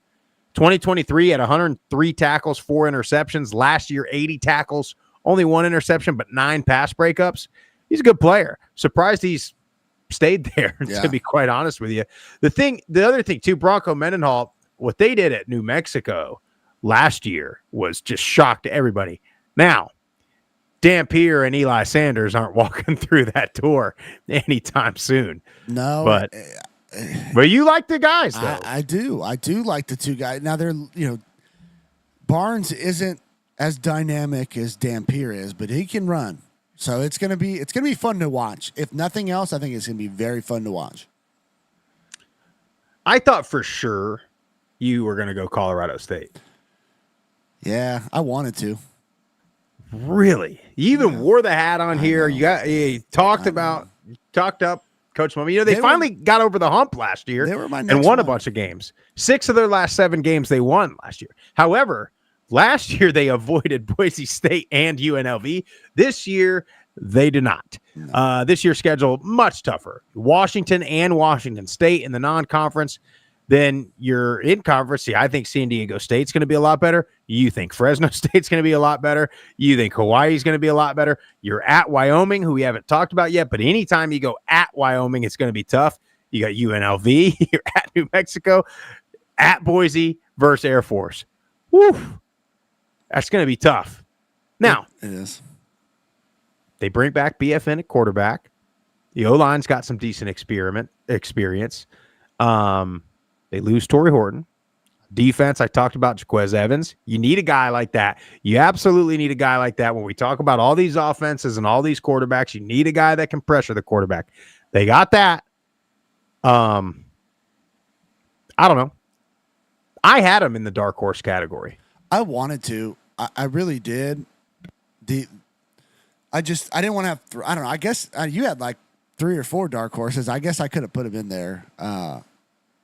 2023 at 103 tackles, 4 interceptions. Last year, 80 tackles, only 1 interception, but 9 pass breakups. He's a good player. Surprised he's stayed there, to be quite honest with you. The other thing, too, Bronco Mendenhall, what they did at New Mexico last year was just shock to everybody. Now, Dan Pierre and Eli Sanders aren't walking through that door anytime soon. No, but you like the guys, though. I do like the 2 guys. Now they're Barnes isn't as dynamic as Dan Pierre is, but he can run. So it's gonna be fun to watch. If nothing else, I think it's gonna be very fun to watch. I thought for sure you were gonna go Colorado State. Yeah, I wanted to. Really? You even wore the hat on here. You talked up Coach Mummy. They finally got over the hump last year and won a bunch of games. 6 of their last 7 games they won last year. However, last year they avoided Boise State and UNLV. This year they do not. No. This year's schedule much tougher. Washington and Washington State in the non-conference. Then you're in conference. See, I think San Diego State's going to be a lot better. You think Fresno State's going to be a lot better. You think Hawaii's going to be a lot better. You're at Wyoming, who we haven't talked about yet. But anytime you go at Wyoming, it's going to be tough. You got UNLV. You're at New Mexico. At Boise versus Air Force. Woo. That's going to be tough. Now, it is. They bring back BFN at quarterback. The O-line's got some decent experience. They lose Torrey Horton. Defense, I talked about Jaquez Evans. You need a guy like that. You absolutely need a guy like that. When we talk about all these offenses and all these quarterbacks, you need a guy that can pressure the quarterback. They got that. I don't know. I had him in the dark horse category. I wanted to. I really did. I didn't want to have. I don't know. I guess you had like 3 or 4 dark horses. I guess I could have put him in there.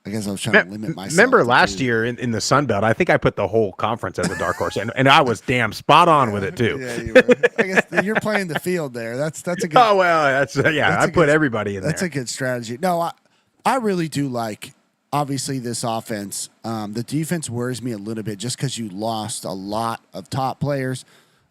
I guess I was trying to limit myself. Remember last year in the Sun Belt, I think I put the whole conference as a dark horse, and I was damn spot on with it too. Yeah, you were. I guess you're playing the field there. That's a good. Oh well, I put everybody in there. That's a good strategy. No, I really do like obviously this offense. The defense worries me a little bit just because you lost a lot of top players.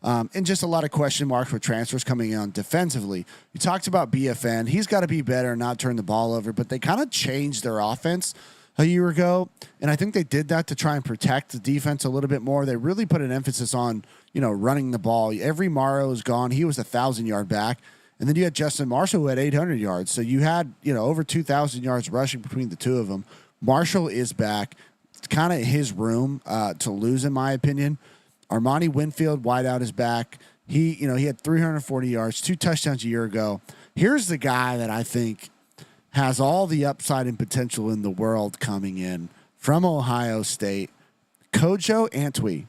And just a lot of question marks with transfers coming on defensively. You talked about BFN. He's got to be better and not turn the ball over, but they kind of changed their offense a year ago, and I think they did that to try and protect the defense a little bit more. They really put an emphasis on, running the ball. Every Morrow is gone. He was 1,000-yard back, and then you had Justin Marshall who had 800 yards. So you had, over 2,000 yards rushing between the two of them. Marshall is back. It's kind of his room to lose, in my opinion. Armani Winfield, wideout, is back. He had 340 yards, 2 touchdowns a year ago. Here's the guy that I think has all the upside and potential in the world coming in from Ohio State, Kojo Antwi.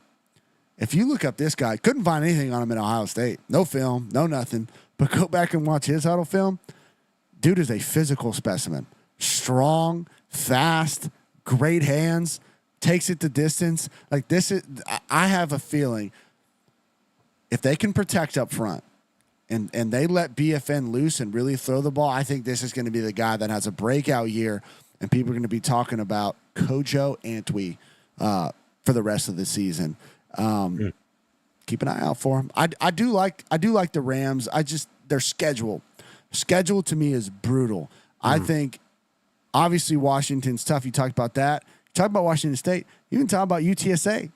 If you look up this guy, couldn't find anything on him in Ohio State. No film, no nothing. But go back and watch his huddle film. Dude is a physical specimen. Strong, fast, great hands. Takes it the distance. Like this is, I have a feeling if they can protect up front and they let BFN loose and really throw the ball, I think this is going to be the guy that has a breakout year and people are going to be talking about Kojo Antwi for the rest of the season. keep an eye out for them. I do like the Rams. Their schedule to me is brutal. I think obviously Washington's tough. You talked about that. You talk about Washington State. You even talk about UTSA.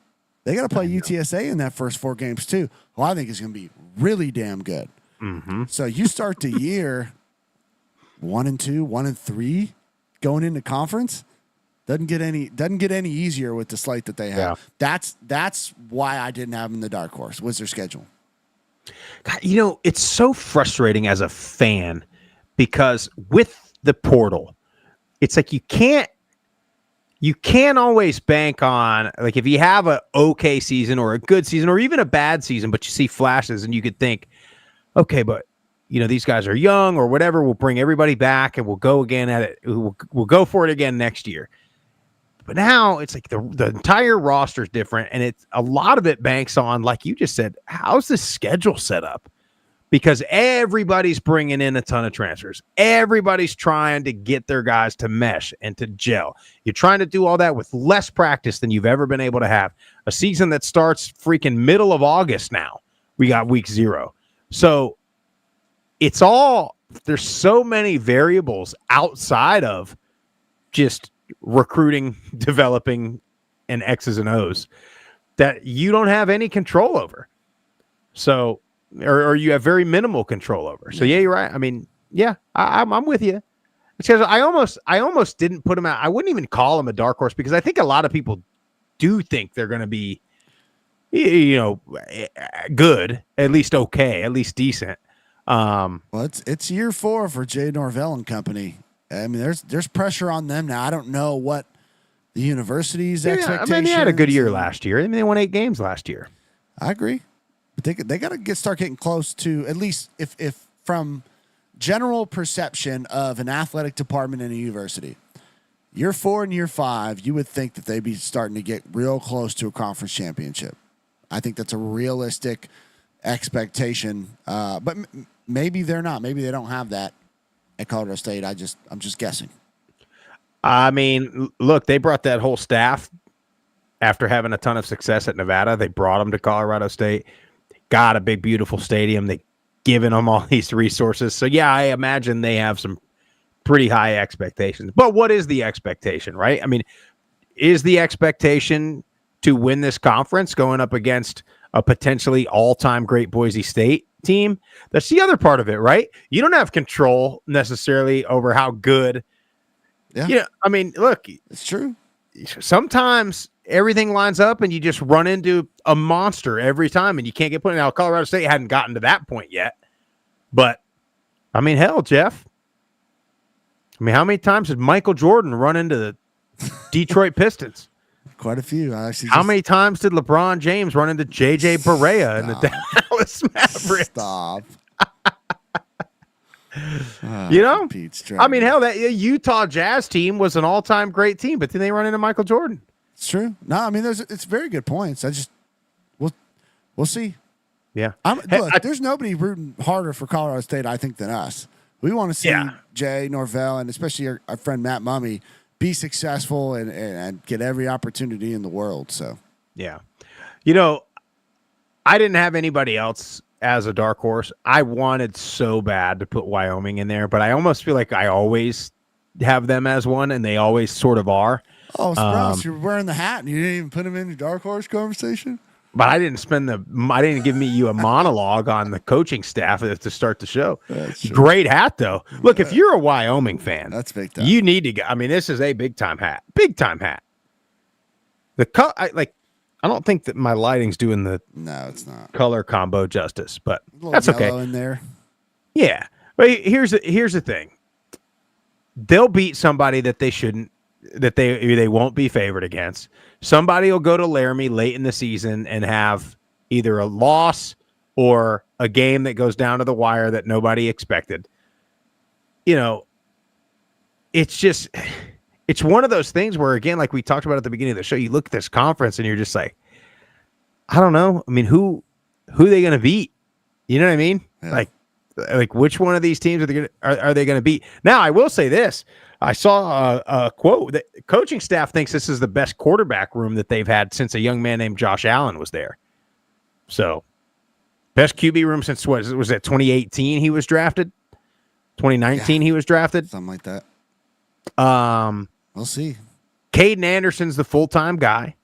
They got to play UTSA in that first 4 games too. Who I think is going to be really damn good. So you start the year 1-2, 1-3, going into conference. Doesn't get any easier with the slate that they have. Yeah. That's why I didn't have them in the dark horse. Was their schedule? God, it's so frustrating as a fan because with the portal, it's like you can't always bank on, like, if you have a okay season or a good season or even a bad season, but you see flashes and you could think, okay, but these guys are young or whatever, we'll bring everybody back and we'll go again at it. We'll go for it again next year. But now it's like the entire roster is different, and it's a lot of it banks on, like you just said, how's the schedule set up? Because everybody's bringing in a ton of transfers. Everybody's trying to get their guys to mesh and to gel. You're trying to do all that with less practice than you've ever been able to have. A season that starts freaking middle of August now. We got week 0. So there's so many variables outside of just recruiting, developing, and X's and O's that you don't have any control over. So, or you have very minimal control over. So yeah, you're right. I mean, yeah, I'm with you. Because I almost didn't put them out. I wouldn't even call them a dark horse because I think a lot of people do think they're going to be, good, at least okay, at least decent. Well, it's year 4 for Jay Norvell and company. I mean, there's pressure on them now. I don't know what the university's expectations. I mean, they had a good year last year. I mean, they won 8 games last year. I agree, but they got to start getting close to, at least if from general perception of an athletic department in a university, year 4 and year 5, you would think that they'd be starting to get real close to a conference championship. I think that's a realistic expectation, but maybe they're not. Maybe they don't have that at Colorado State. I'm just guessing. I mean, look, they brought that whole staff after having a ton of success at Nevada. They brought them to Colorado State, got a big, beautiful stadium. They given them all these resources. So yeah, I imagine they have some pretty high expectations. But what is the expectation, right? I mean, is the expectation to win this conference going up against a potentially all-time great Boise State team? That's the other part of it, right? You don't have control necessarily over how good. Yeah. I mean, look, it's true. Sometimes everything lines up and you just run into a monster every time and you can't get put in. Now, Colorado State hadn't gotten to that point yet. But, I mean, hell, Jeff. I mean, how many times did Michael Jordan run into the Detroit Pistons? Quite a few. How many times did LeBron James run into J.J. Barea in the Dallas Mavericks? Stop. I mean, hell, that Utah Jazz team was an all-time great team, but then they run into Michael Jordan. It's true. No, I mean, it's very good points. We'll see. Yeah. Look, there's nobody rooting harder for Colorado State, I think, than us. We want to see Jay Norvell and especially our friend Matt Mummy be successful and get every opportunity in the world. So, yeah. I didn't have anybody else as a dark horse. I wanted so bad to put Wyoming in there, but I almost feel like I always have them as one, and they always sort of are. Oh, surprise! You're wearing the hat, and you didn't even put them in the dark horse conversation. But I didn't give you a monologue on the coaching staff to start the show. Great hat, though. Look, if you're a Wyoming fan, that's big time. You need to go. I mean, this is a big time hat. Big time hat. I don't think that my lighting's doing the it's not color combo justice, but that's okay. In there. Yeah. But here's the thing. They'll beat somebody that they shouldn't, that they won't be favored against. Somebody will go to Laramie late in the season and have either a loss or a game that goes down to the wire that nobody expected. It's one of those things where, again, like we talked about at the beginning of the show, you look at this conference and you're just like, I don't know. I mean, who are they going to beat? You know what I mean? Yeah. Like which one of these teams are they going to beat? Now, I will say this. I saw a quote that coaching staff thinks this is the best quarterback room that they've had since a young man named Josh Allen was there. So best QB room since what was that 2018 he was drafted? 2019 he was drafted? Something like that. We'll see. Caden Anderson's the full-time guy.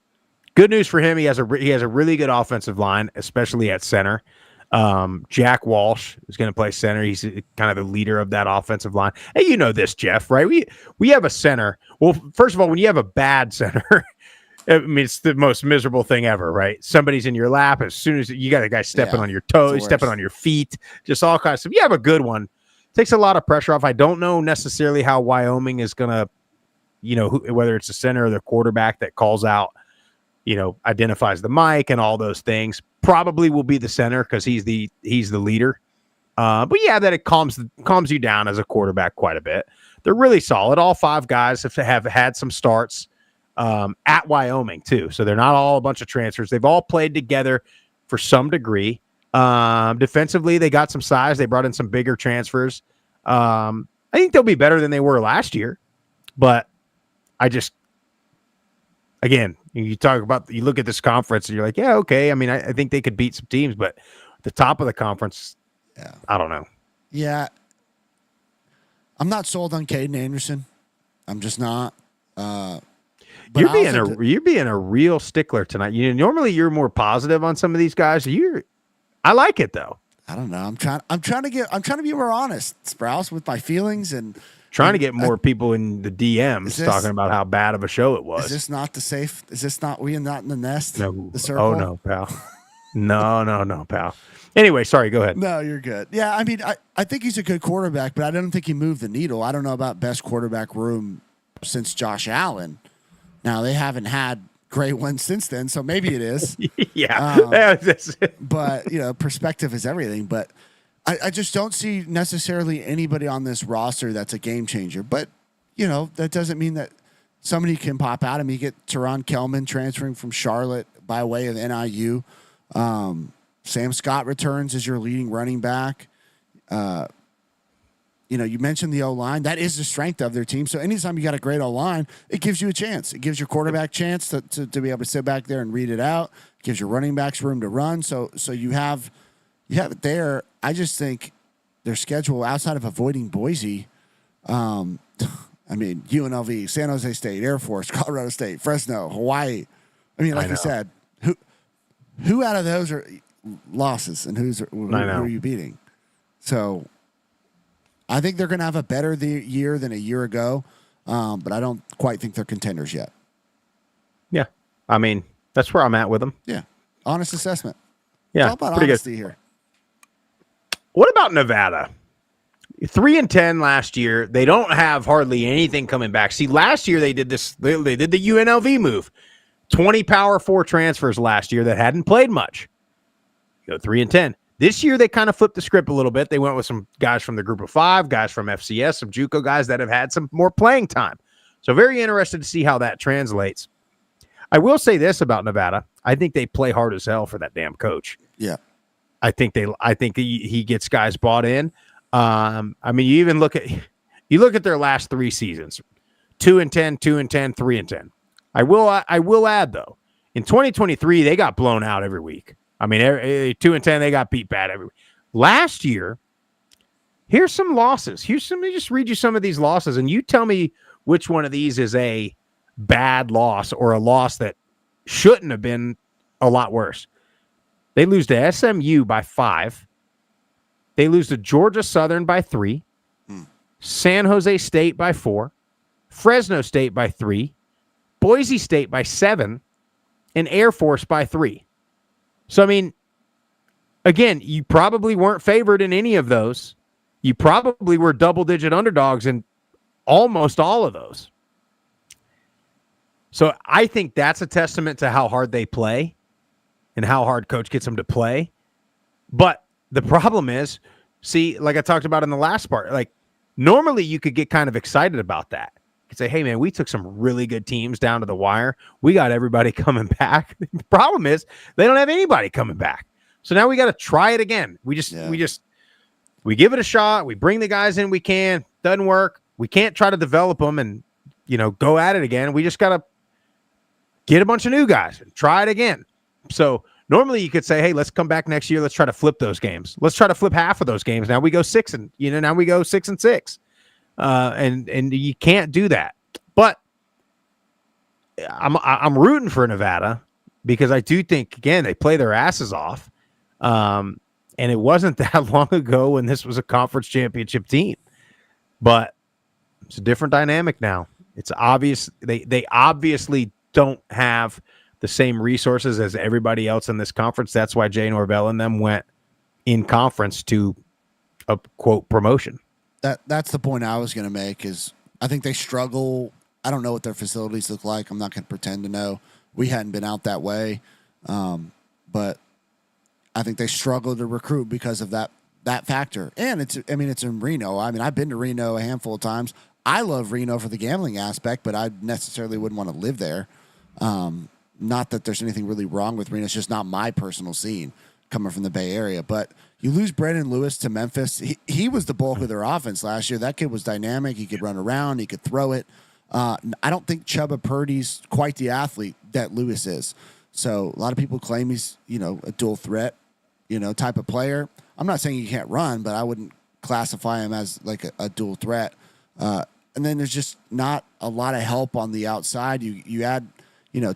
Good news for him. He has a really good offensive line, especially at center. Jack Walsh is going to play center. He's kind of the leader of that offensive line. Hey, you know this, Jeff, right? We have a center. Well, first of all, when you have a bad center, I mean, it's the most miserable thing ever, right? Somebody's in your lap as soon as you got a guy stepping on your toes, stepping on your feet, just all kinds of stuff. You have a good one. Takes a lot of pressure off. I don't know necessarily how Wyoming is going to, whether it's the center or the quarterback that calls out, identifies the mic and all those things. Probably will be the center because he's the leader. But yeah, that it calms you down as a quarterback quite a bit. They're really solid. All 5 guys have had some starts at Wyoming too. So they're not all a bunch of transfers. They've all played together for some degree. Defensively, they got some size. They brought in some bigger transfers. I think they'll be better than they were last year. But again, you look at this conference and you're like, yeah, okay. I mean, I think they could beat some teams, but the top of the conference, I don't know. Yeah. I'm not sold on Caden Anderson. I'm just not. You're being a real stickler tonight. Normally you're more positive on some of these guys. I like it though. I don't know. I'm trying to be more honest, Sprouse, with my feelings and trying to get more people in the DMs talking about how bad of a show it was. Is this not we not in the nest? No. The circle? Oh no, pal. No, pal. Anyway, sorry, go ahead. No, you're good. Yeah, I mean, I think he's a good quarterback, but I don't think he moved the needle. I don't know about best quarterback room since Josh Allen. Now, they haven't had great ones since then, so maybe it is. Yeah. But, perspective is everything. But I just don't see necessarily anybody on this roster that's a game changer. But, that doesn't mean that somebody can pop out. I mean, you get Teron Kelman transferring from Charlotte by way of NIU. Sam Scott returns as your leading running back. You mentioned the O-line. That is the strength of their team. So anytime you got a great O-line, it gives you a chance. It gives your quarterback chance to be able to sit back there and read it out. It gives your running backs room to run. So you have it there. I just think their schedule outside of avoiding Boise, UNLV, San Jose State, Air Force, Colorado State, Fresno, Hawaii. I mean, like I said, who out of those are losses and who are you beating? So I think they're going to have a better year than a year ago, but I don't quite think they're contenders yet. Yeah. I mean, that's where I'm at with them. Yeah. Honest assessment. Yeah. It's all about honesty here. What about Nevada? 3-10 last year. They don't have hardly anything coming back. See, last year they did this. They did the UNLV move. 20 Power 4 transfers last year that hadn't played much. 3-10. This year, they kind of flipped the script a little bit. They went with some guys from the group of 5, guys from FCS, some JUCO guys that have had some more playing time. So very interested to see how that translates. I will say this about Nevada. I think they play hard as hell for that damn coach. Yeah. I think he gets guys bought in. You even look at their last 3 seasons. 2-10, 2-10, 3-10. I will add though, in 2023, they got blown out every week. I mean, 2-10, they got beat bad every week. Last year, here's some losses. Let me just read you some of these losses, and you tell me which one of these is a bad loss or a loss that shouldn't have been a lot worse. They lose to SMU by 5. They lose to Georgia Southern by 3. San Jose State by 4. Fresno State by 3. Boise State by 7. And Air Force by 3. So, I mean, again, you probably weren't favored in any of those. You probably were double-digit underdogs in almost all of those. So I think that's a testament to how hard they play and how hard coach gets them to play. But the problem is, see, like I talked about in the last part, like normally you could get kind of excited about that. You could say, hey, man, we took some really good teams down to the wire. We got everybody coming back. The problem is they don't have anybody coming back. So now we got to try it again. We give it a shot. We bring the guys in we can. Doesn't work. We can't try to develop them and, go at it again. We just got to get a bunch of new guys and try it again. So Normally you could say, hey, let's come back next year. Let's try to flip those games. Let's try to flip half of those games. Now we go 6-6. And you can't do that. But I'm rooting for Nevada because I do think, again, they play their asses off. And it wasn't that long ago when this was a conference championship team. But it's a different dynamic now. It's obvious they obviously don't have the same resources as everybody else in this conference. That's why Jay Norvell and them went in conference to a quote promotion. That's the point I was going to make is I think they struggle. I don't know what their facilities look like. I'm not going to pretend to know. We hadn't been out that way. But I think they struggle to recruit because of that factor. And it's in Reno. I mean, I've been to Reno a handful of times. I love Reno for the gambling aspect, but I necessarily wouldn't want to live there. Not that there's anything really wrong with Reno. It's just not my personal scene coming from the Bay Area. But you lose Brandon Lewis to Memphis. He was the bulk of their offense last year. That kid was dynamic. He could run around. He could throw it. I don't think Chubba Purdy's quite the athlete that Lewis is. So a lot of people claim he's, a dual threat, type of player. I'm not saying he can't run, but I wouldn't classify him as like a dual threat. And then there's just not a lot of help on the outside. You add,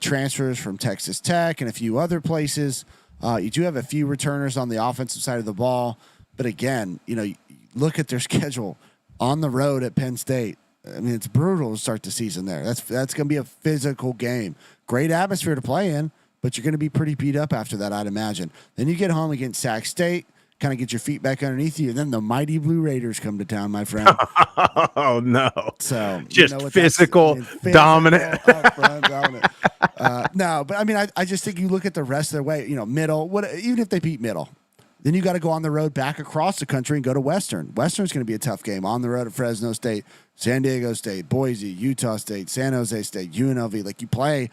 transfers from Texas Tech and a few other places. You do have a few returners on the offensive side of the ball. But again, you look at their schedule on the road at Penn State. I mean, it's brutal to start the season there. That's going to be a physical game. Great atmosphere to play in, but you're going to be pretty beat up after that, I'd imagine. Then you get home against Sac State, kind of get your feet back underneath you, and then the mighty Blue Raiders come to town, my friend. Oh, no. So just physical, dominant. Dominant. No, but I mean, I just think you look at the rest of their way, middle, even if they beat middle, then you got to go on the road back across the country and go to Western. Western's going to be a tough game on the road at Fresno State, San Diego State, Boise, Utah State, San Jose State, UNLV. Like you play,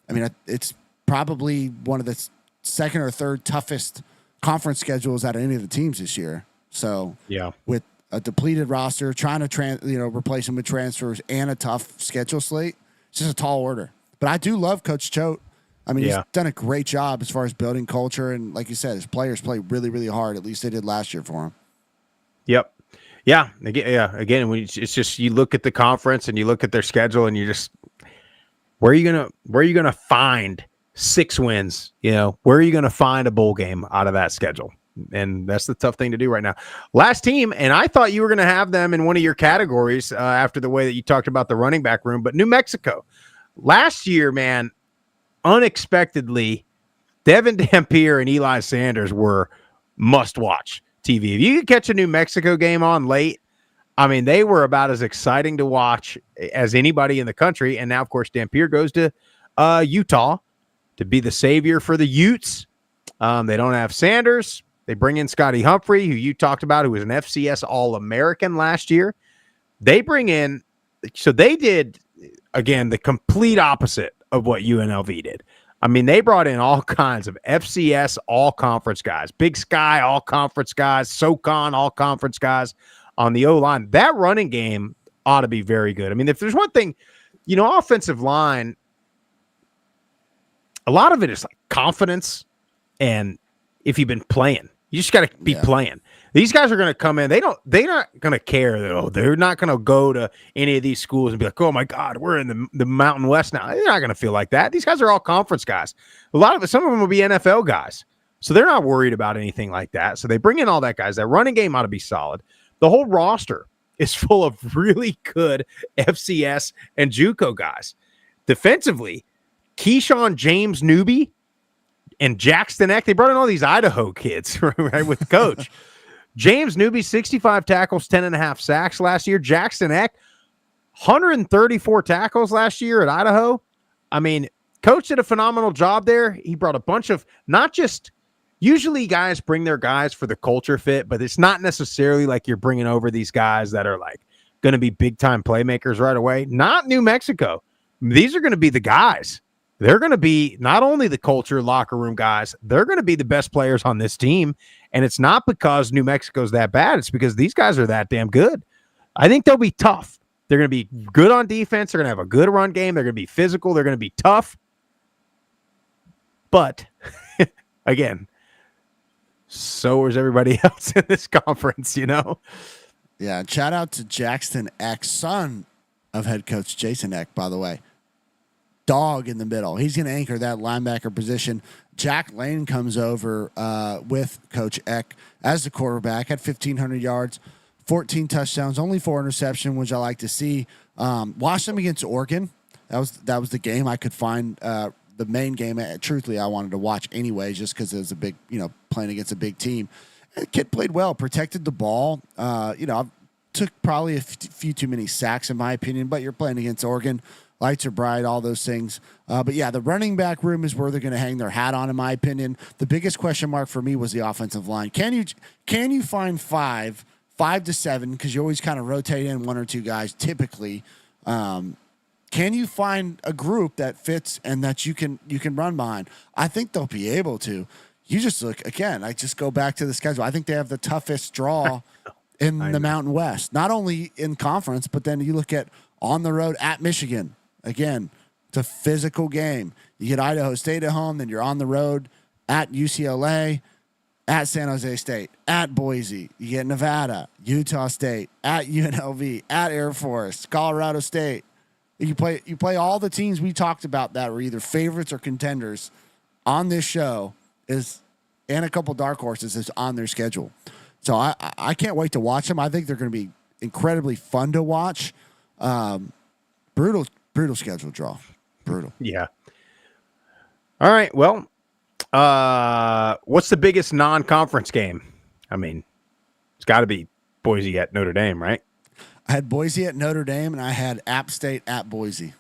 I mean, it's probably one of the second or third toughest conference schedules out of any of the teams this year. So yeah, with a depleted roster, trying to replace them with transfers and a tough schedule slate, it's just a tall order. But I do love Coach Choate. I mean, he's done a great job as far as building culture, and like you said, his players play really, really hard. At least they did last year for him. Yep. Yeah. Again, when it's just you look at the conference and you look at their schedule, and you just where are you gonna find 6 wins? Where are you gonna find a bowl game out of that schedule? And that's the tough thing to do right now. Last team, and I thought you were going to have them in one of your categories after the way that you talked about the running back room, but New Mexico. Last year, man, unexpectedly, Devin Dampier and Eli Sanders were must-watch TV. If you could catch a New Mexico game on late, I mean, they were about as exciting to watch as anybody in the country. And now, of course, Dampier goes to Utah to be the savior for the Utes. They don't have Sanders. They bring in Scotty Humphrey, who you talked about, who was an FCS All-American last year. They bring in – so they did, again, the complete opposite of what UNLV did. I mean, they brought in all kinds of FCS all-conference guys, Big Sky all-conference guys, SoCon all-conference guys on the O-line. That running game ought to be very good. I mean, if there's one thing, offensive line, a lot of it is like confidence and if you've been playing. You just got to be playing. These guys are going to come in. They're not going to care. They're not going to go to any of these schools and be like, oh my God, we're in the Mountain West now. They're not going to feel like that. These guys are all conference guys. Some of them will be NFL guys. So they're not worried about anything like that. So they bring in all that guys. That running game ought to be solid. The whole roster is full of really good FCS and JUCO guys. Defensively, Keyshawn James Newby and Jackson Eck, they brought in all these Idaho kids, right, with coach. James Newby, 65 tackles, 10.5 sacks last year. Jackson Eck, 134 tackles last year at Idaho. I mean, coach did a phenomenal job there. He brought a bunch of, not just, usually guys bring their guys for the culture fit, but it's not necessarily like you're bringing over these guys that are like going to be big-time playmakers right away. Not New Mexico. These are going to be the guys. They're going to be not only the culture locker room guys, they're going to be the best players on this team. And it's not because New Mexico's that bad. It's because these guys are that damn good. I think they'll be tough. They're going to be good on defense. They're going to have a good run game. They're going to be physical. They're going to be tough. But again, so is everybody else in this conference, you know? Yeah, shout out to Jackson Eck, son of head coach Jason Eck, by the way. Dog in the middle. He's going to anchor that linebacker position. Jack Lane comes over with Coach Eck as the quarterback, had 1,500 yards, 14 touchdowns, only 4 interceptions, which I like to see. Watched them against Oregon. That was the game I could find, the main game. Truthfully, I wanted to watch anyways, just because it was a big, playing against a big team. And the kid played well, protected the ball. Took probably a few too many sacks in my opinion, but you're playing against Oregon. Lights are bright, all those things. But yeah, the running back room is where they're going to hang their hat on, in my opinion. The biggest question mark for me was the offensive line. Can you find 5 to 7, because you always kind of rotate in 1 or 2 guys typically. Can you find a group that fits and that you can run behind? I think they'll be able to. You just look, again, I just go back to the schedule. I think they have the toughest draw in the Mountain West, not only in conference, but then you look at on the road at Michigan. Again, it's a physical game. You get Idaho State at home, then you're on the road at UCLA, at San Jose State, at Boise. You get Nevada, Utah State, at UNLV, at Air Force, Colorado State. You play all the teams we talked about that were either favorites or contenders on this show, and a couple dark horses is on their schedule. So I can't wait to watch them. I think they're going to be incredibly fun to watch. Brutal schedule draw. Brutal. Yeah. All right. Well, what's the biggest non-conference game? I mean, it's got to be Boise at Notre Dame, right? I had Boise at Notre Dame, and I had App State at Boise.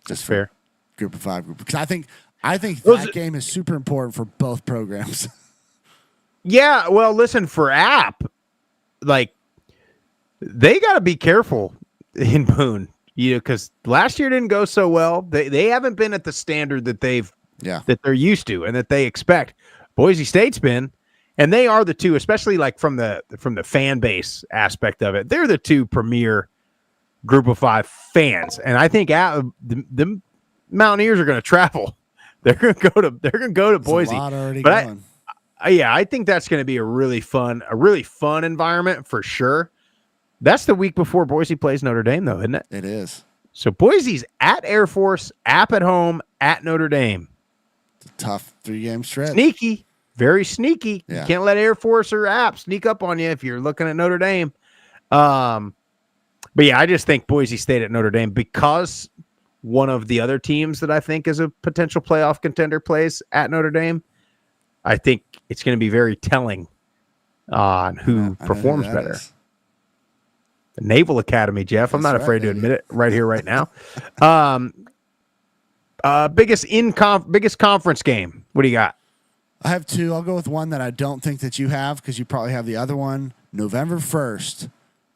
Just fair. Group of 5 group. Because I think that game is super important for both programs. Yeah. Well, listen, for App, like, they got to be careful in Boone, because last year didn't go so well. They haven't been at the standard that that they're used to and that they expect. Boise State's been, and they are the two, especially like from the fan base aspect of it. They're the 2 premier Group of 5 fans, and I think the Mountaineers are going to travel. They're going to go to Boise. A lot already but going. I think that's going to be a really fun environment for sure. That's the week before Boise plays Notre Dame, though, isn't it? It is. So Boise's at Air Force, App at home, at Notre Dame. It's a tough 3-game stretch. Sneaky. Very sneaky. Yeah. You can't let Air Force or App sneak up on you if you're looking at Notre Dame. But yeah, I just think Boise State at Notre Dame, because one of the other teams that I think is a potential playoff contender plays at Notre Dame, I think it's going to be very telling on who performs better. The Naval Academy, Jeff. I'm not afraid to admit it right here, right now. Biggest conference game. What do you got? I have 2. I'll go with one that I don't think that you have, because you probably have the other one. November 1st,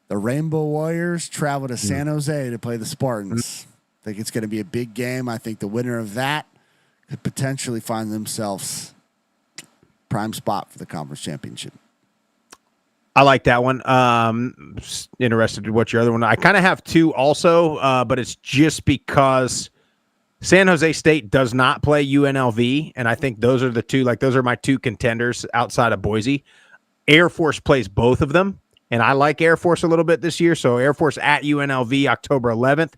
the Rainbow Warriors travel to San Jose to play the Spartans. I think it's going to be a big game. I think the winner of that could potentially find themselves prime spot for the conference championship. I like that one. Interested in what your other one. I kind of have 2 also, but it's just because San Jose State does not play UNLV, and I think those are the 2. Like, those are my 2 contenders outside of Boise. Air Force plays both of them, and I like Air Force a little bit this year. So Air Force at UNLV October 11th,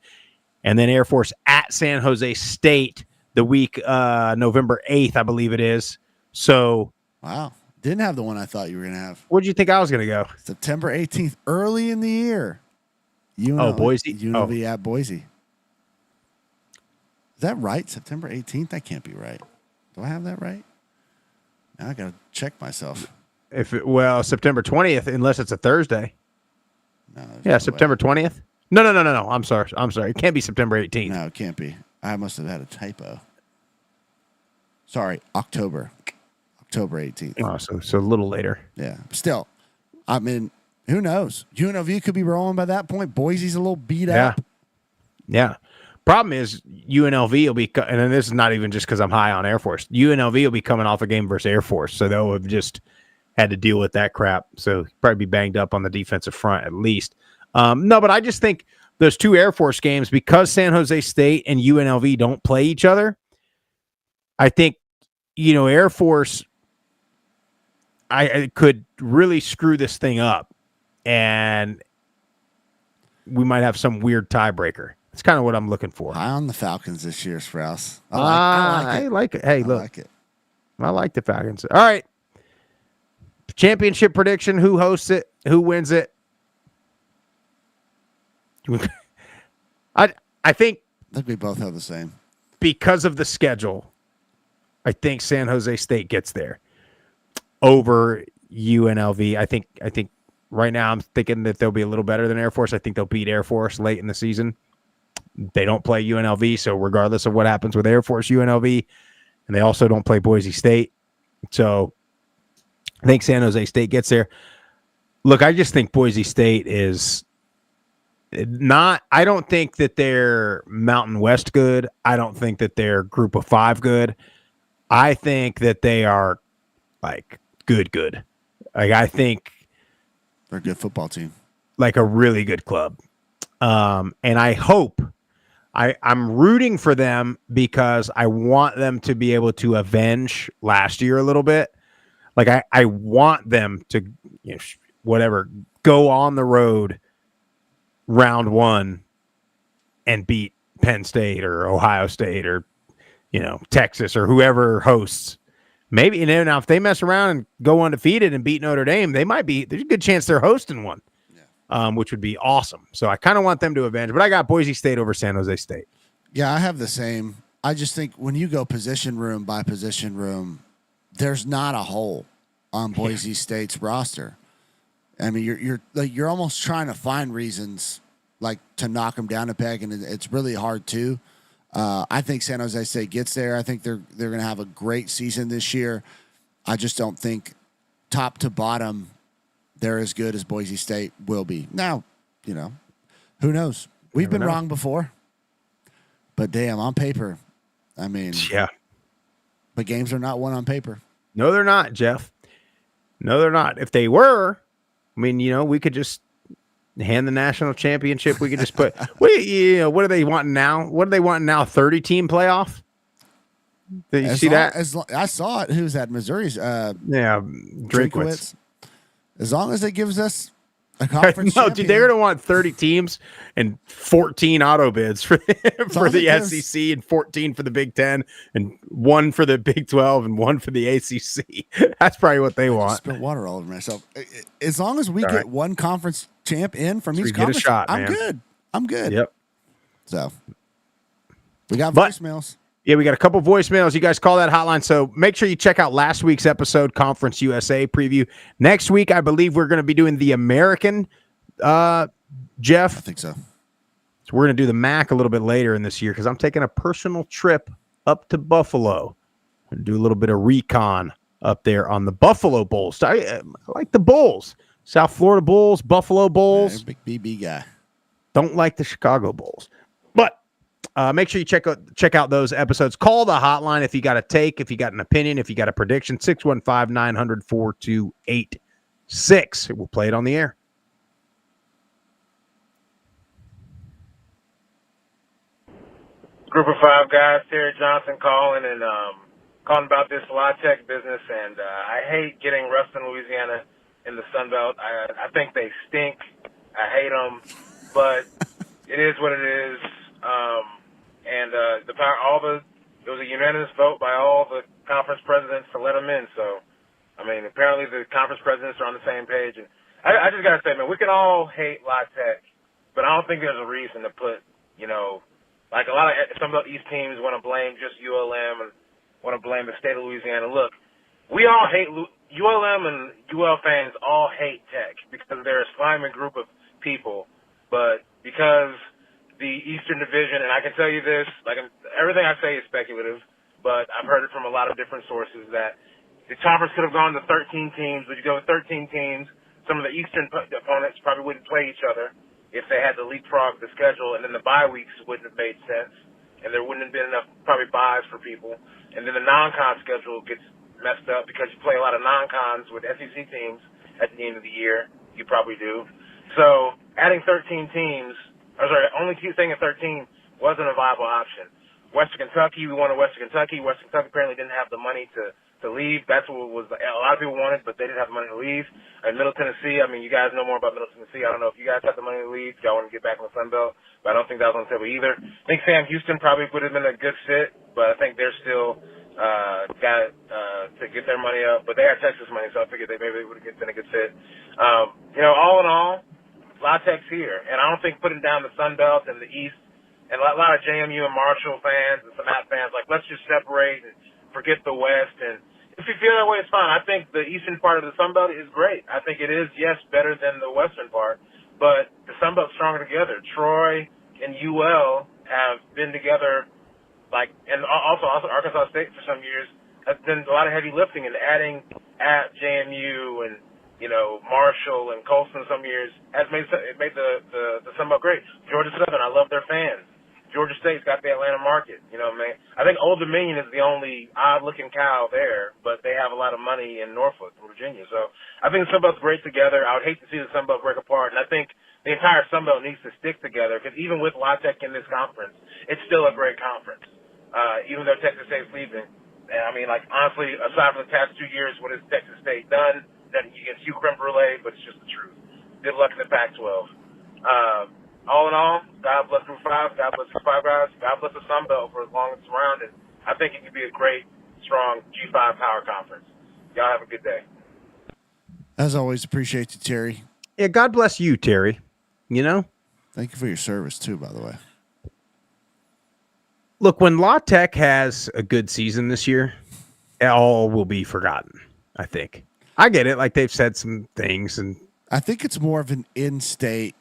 and then Air Force at San Jose State the week November 8th, I believe it is. So wow. Didn't have the one I thought you were going to have. What did you think I was going to go? September 18th, early in the year. Boise. UNLV at Boise. Is that right? September 18th? That can't be right. Do I have that right? Now I got to check myself. September 20th, unless it's a Thursday. No, September 20th. No. I'm sorry. It can't be September 18th. No, it can't be. I must have had a typo. Sorry, October 18th. Oh, so a little later. Yeah. Still, I mean, who knows? UNLV could be rolling by that point. Boise's a little beat up. Yeah. Problem is UNLV will be, and then this is not even just because I'm high on Air Force. UNLV will be coming off a game versus Air Force, so they'll have just had to deal with that crap. So probably be banged up on the defensive front at least. No, but I just think those 2 Air Force games, because San Jose State and UNLV don't play each other, I think Air Force, I could really screw this thing up, and we might have some weird tiebreaker. That's kind of what I'm looking for. High on the Falcons this year, Sprouse. I like it. Hey, look. I like the Falcons. All right. Championship prediction. Who hosts it? Who wins it? I think we both have the same. Because of the schedule, I think San Jose State gets there over UNLV. I think right now I'm thinking that they'll be a little better than Air Force. I think they'll beat Air Force late in the season. They don't play UNLV, so regardless of what happens with Air Force, UNLV, and they also don't play Boise State. So I think San Jose State gets there. Look, I just think Boise State is not – I don't think that they're Mountain West good. I don't think that they're Group of Five good. I think that they are, like, good. Like, I think – they're a good football team. Like a really good club. And I hope – I'm rooting for them because I want them to be able to avenge last year a little bit. Like, I want them to, go on the road round one and beat Penn State or Ohio State or, Texas or whoever hosts. Maybe, now if they mess around and go undefeated and beat Notre Dame, there's a good chance they're hosting one, which would be awesome. So I kind of want them to avenge, but I got Boise State over San Jose State. Yeah, I have the same. I just think when you go position room by position room, there's not a hole on Boise State's roster. I mean, you're almost trying to find reasons like to knock them down a peg, and it's really hard to. I think San Jose State gets there. I think they're going to have a great season this year. I just don't think top to bottom they're as good as Boise State will be. Now, who knows? We've been wrong before, but damn, on paper, I mean, yeah. But games are not won on paper. No, they're not, Jeff. No, they're not. If they were, I mean, we could just hand the national championship. We could just put what are they wanting now? What are they wanting now? 30-team playoff? Did you see that? I saw it. Who's that? Missouri's. Drinkwitz. As long as it gives us a conference. No, dude, they're going to want 30 teams and 14 auto bids for the SEC and 14 for the Big Ten and 1 for the Big 12 and 1 for the ACC. That's probably what they want. Spilled water all over myself. As long as we get one conference champ in from each conference, I'm good. I'm good. Yep. So we got voicemails. Yeah, we got a couple voicemails. You guys call that hotline. So make sure you check out last week's episode, Conference USA preview. Next week, I believe we're going to be doing the American, Jeff. I think so. So we're going to do the MAC a little bit later in this year because I'm taking a personal trip up to Buffalo and do a little bit of recon up there on the Buffalo Bulls. I like the Bulls. South Florida Bulls, Buffalo Bulls. Yeah, big BB guy. Don't like the Chicago Bulls. But make sure you check out those episodes. Call the hotline if you got a take, if you got an opinion, if you got a prediction, 615-900-4286. We'll play it on the air. Group of Five guys, Terry Johnson calling calling about this La Tech business, and I hate getting Ruston, Louisiana in the Sun Belt. I think they stink. I hate them, but it is what it is. It was a unanimous vote by all the conference presidents to let them in. So, I mean, apparently the conference presidents are on the same page. And I just got to say, man, we can all hate La Tech, but I don't think there's a reason to put, like some of the East teams want to blame just ULM and want to blame the state of Louisiana. Look, we all hate ULM, and UL fans all hate Tech because they're a slimy group of people. But because the Eastern Division, and I can tell you this, like everything I say is speculative, but I've heard it from a lot of different sources that the conference could have gone to 13 teams. Would you go with 13 teams? Some of the Eastern opponents probably wouldn't play each other if they had to leapfrog the schedule, and then the bye weeks wouldn't have made sense, and there wouldn't have been enough probably buys for people. And then the non-con schedule gets messed up because you play a lot of non-cons with SEC teams at the end of the year. You probably do. So adding 13 teams, only thing at 13 wasn't a viable option. Western Kentucky, we wanted Western Kentucky. Western Kentucky apparently didn't have the money to leave. That's what was a lot of people wanted, but they didn't have the money to leave. And Middle Tennessee, I mean, you guys know more about Middle Tennessee. I don't know if you guys have the money to leave. Y'all want to get back in the Sun Belt, but I don't think that was on the table either. I think Sam Houston probably would have been a good fit, but I think they're still got to get their money up. But they had Texas money, so I figured they maybe would have been a good fit. All in all, La Tech's here, and I don't think putting down the Sun Belt and the East, and a lot of JMU and Marshall fans and some App fans, like, let's just separate and forget the West. And if you feel that way, it's fine. I think the eastern part of the Sun Belt is great. I think it is, yes, better than the western part, but the Sun Belt's stronger together. Troy and UL have been together, and also Arkansas State for some years has done a lot of heavy lifting and adding at JMU and Marshall and Colston some years has made the Sun Belt great. Georgia Southern, I love their fans. Georgia State's got the Atlanta market. I think Old Dominion is the only odd-looking cow there, but they have a lot of money in Norfolk and Virginia. So I think the Sun Belt's great together. I would hate to see the Sun Belt break apart, and I think the entire Sun Belt needs to stick together because even with La Tech in this conference, it's still a great conference, even though Texas State's leaving. And I mean, honestly, aside from the past 2 years, what has Texas State done? That you get Hugh creme brulee, but it's just the truth. Good luck in the Pac-12. All in all, God bless Group 5, God bless the Five Guys, God bless the Sun Belt for as long as it's around, and I think it could be a great, strong G5 power conference. Y'all have a good day. As always, appreciate you, Terry. Yeah, God bless you, Terry. Thank you for your service, too, by the way. Look, when La Tech has a good season this year, all will be forgotten, I think. I get it. Like, they've said some things, and I think it's more of an in-state,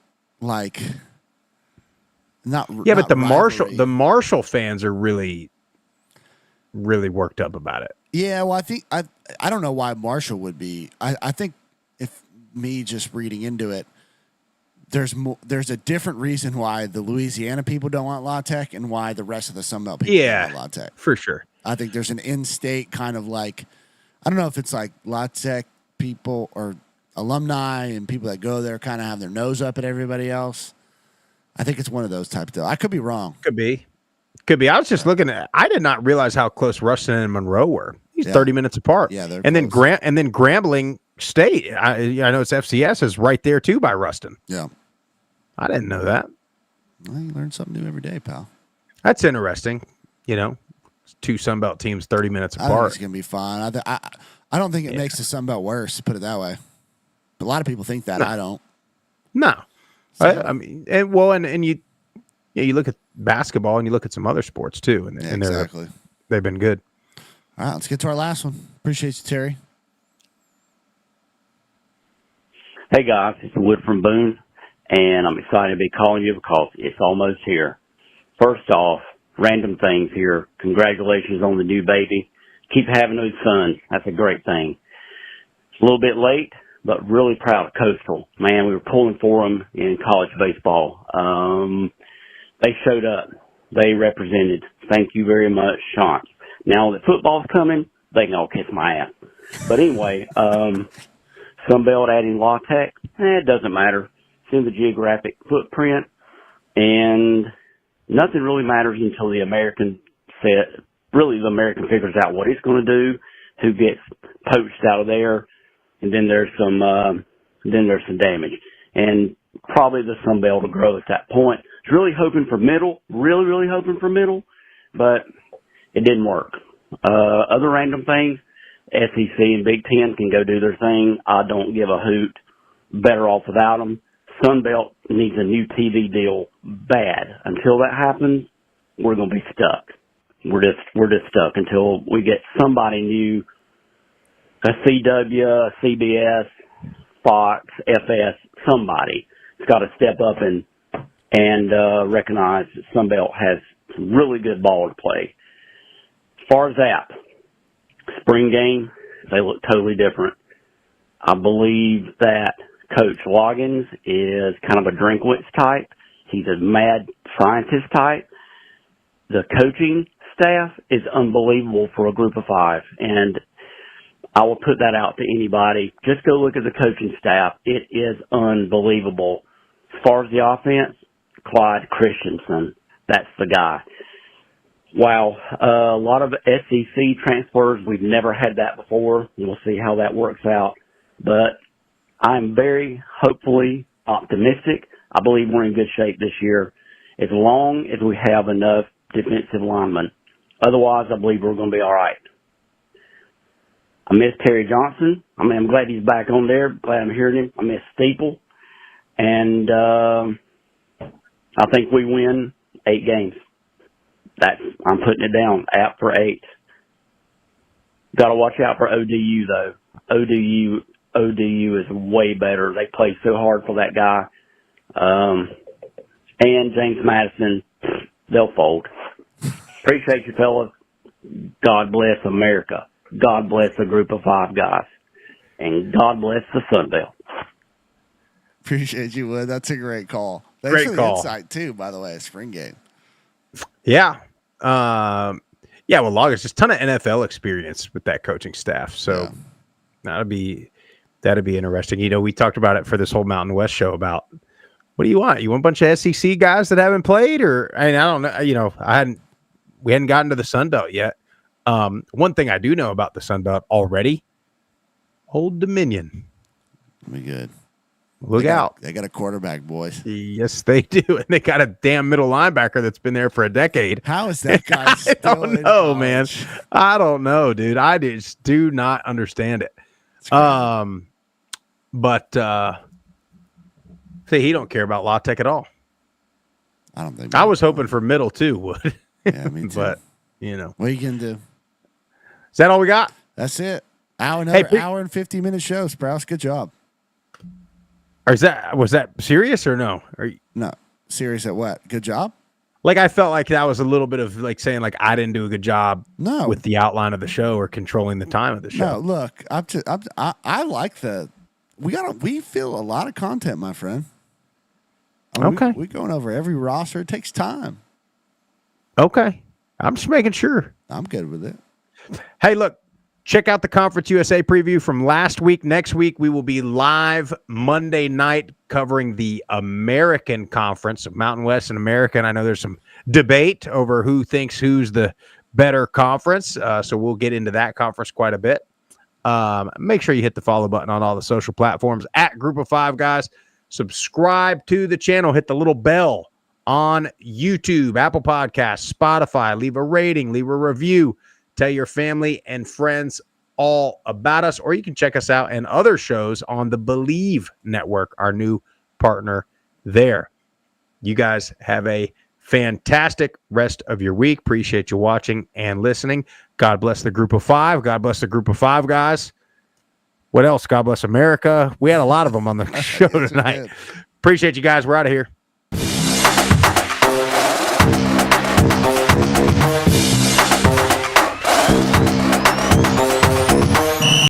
not but the rivalry. Marshall fans are really, really worked up about it. Yeah, well, I think I don't know why Marshall would be. I think if me just reading into it, there's a different reason why the Louisiana people don't want La Tech and why the rest of the Sun Belt people don't want La Tech. For sure. I think there's an in-state kind of I don't know if it's like La Tech people or alumni and people that go there kind of have their nose up at everybody else. I think it's one of those types, though. I could be wrong. Could be. I was just looking at. I did not realize how close Ruston and Monroe were. He's 30 minutes apart. Yeah, they're and close. then Grambling State. I know it's FCS is right there too by Ruston. Yeah, I didn't know that. Well, you learn something new every day, pal. That's interesting. Two Sunbelt teams 30 minutes apart. I think it's gonna be fun. I don't think it makes the Sun Belt worse. Put it that way. But a lot of people think that. No. I don't. No. So, I mean, and you look at basketball and you look at some other sports too, and exactly. They've been good. All right, let's get to our last one. Appreciate you, Terry. Hey guys, it's Wood from Boone, and I'm excited to be calling you because it's almost here. First off, random things here. Congratulations on the new baby. Keep having those sons. That's a great thing. It's a little bit late, but really proud of Coastal. Man, we were pulling for them in college baseball. They showed up. They represented. Thank you very much, Sean. Now that football's coming, they can all kiss my ass. But anyway, Sunbelt adding La Tech, it doesn't matter. It's in the geographic footprint, and nothing really matters until the American figures out what it's going to do, who gets poached out of there, and then there's some damage. And probably the Sunbelt will grow at that point. I was really hoping for middle, really hoping for middle, but it didn't work. Other random things, SEC and Big Ten can go do their thing. I don't give a hoot. Better off without them. Sunbelt needs a new TV deal bad. Until that happens, we're going to be stuck. We're just stuck until we get somebody new, a CW, a CBS, Fox, FS, somebody. It's got to step up and recognize that Sunbelt has some really good ball to play. As far as that, spring game, they look totally different. I believe that Coach Loggins is kind of a Drinkwitz type. He's a mad scientist type. The coaching staff is unbelievable for a group of five, and I will put that out to anybody. Just go look at the coaching staff. It is unbelievable. As far as the offense, Clyde Christensen, that's the guy. Wow. A lot of SEC transfers. We've never had that before. We'll see how that works out. But I'm very hopefully optimistic. I believe we're in good shape this year as long as we have enough defensive linemen. Otherwise, I believe we're going to be all right. I miss Terry Johnson. I mean, I'm glad he's back on there. Glad I'm hearing him. I miss Steeple. And I think we win 8 games. I'm putting it down, out for 8. Got to watch out for ODU, though. ODU is way better. They play so hard for that guy. And James Madison, they'll fold. Appreciate you, fellas. God bless America. God bless the Group of 5 guys. And God bless the Sun Belt. Appreciate you, Wood. That's a great call. Thanks for the insight, too, by the way, spring game. Yeah. Well, Loggins, just a ton of NFL experience with that coaching staff. So that'd be interesting. You know, we talked about it for this whole Mountain West show about what do you want? You want a bunch of SEC guys that haven't played, or I don't know. You know, we hadn't gotten to the Sun Belt yet. One thing I do know about the Sun Belt already, Old Dominion. Be good. Look out. They got a quarterback, boys. Yes, they do. And they got a damn middle linebacker that's been there for a decade. How is that guy I don't know, man. I don't know, dude. I just do not understand it. See, he don't care about La Tech at all. I don't think. I was hoping for middle too, Wood. Yeah, me too. But, you know. What are you going to do? Is that all we got? That's it. Hour and 50-minute show, Sprouse. Good job. Or was that serious or no? No, serious at what? Good job. Like I felt like that was a little bit of like saying like I didn't do a good job. With the outline of the show or controlling the time of the show. No, look, I like we feel a lot of content, my friend. I mean, okay, we're going over every roster. It takes time. Okay, I'm just making sure. I'm good with it. Hey, look. Check out the Conference USA preview from last week. Next week, we will be live Monday night covering the American Conference of Mountain West and American. I know there's some debate over who thinks who's the better conference, so we'll get into that conference quite a bit. Make sure you hit the follow button on all the social platforms at Group of 5 Guys. Subscribe to the channel. Hit the little bell on YouTube, Apple Podcasts, Spotify. Leave a rating, leave a review. Tell your family and friends all about us, or you can check us out and other shows on the Believe Network, our new partner there. You guys have a fantastic rest of your week. Appreciate you watching and listening. God bless the Group of 5. God bless the Group of 5 guys. What else? God bless America. We had a lot of them on the show tonight. Appreciate you guys. We're out of here.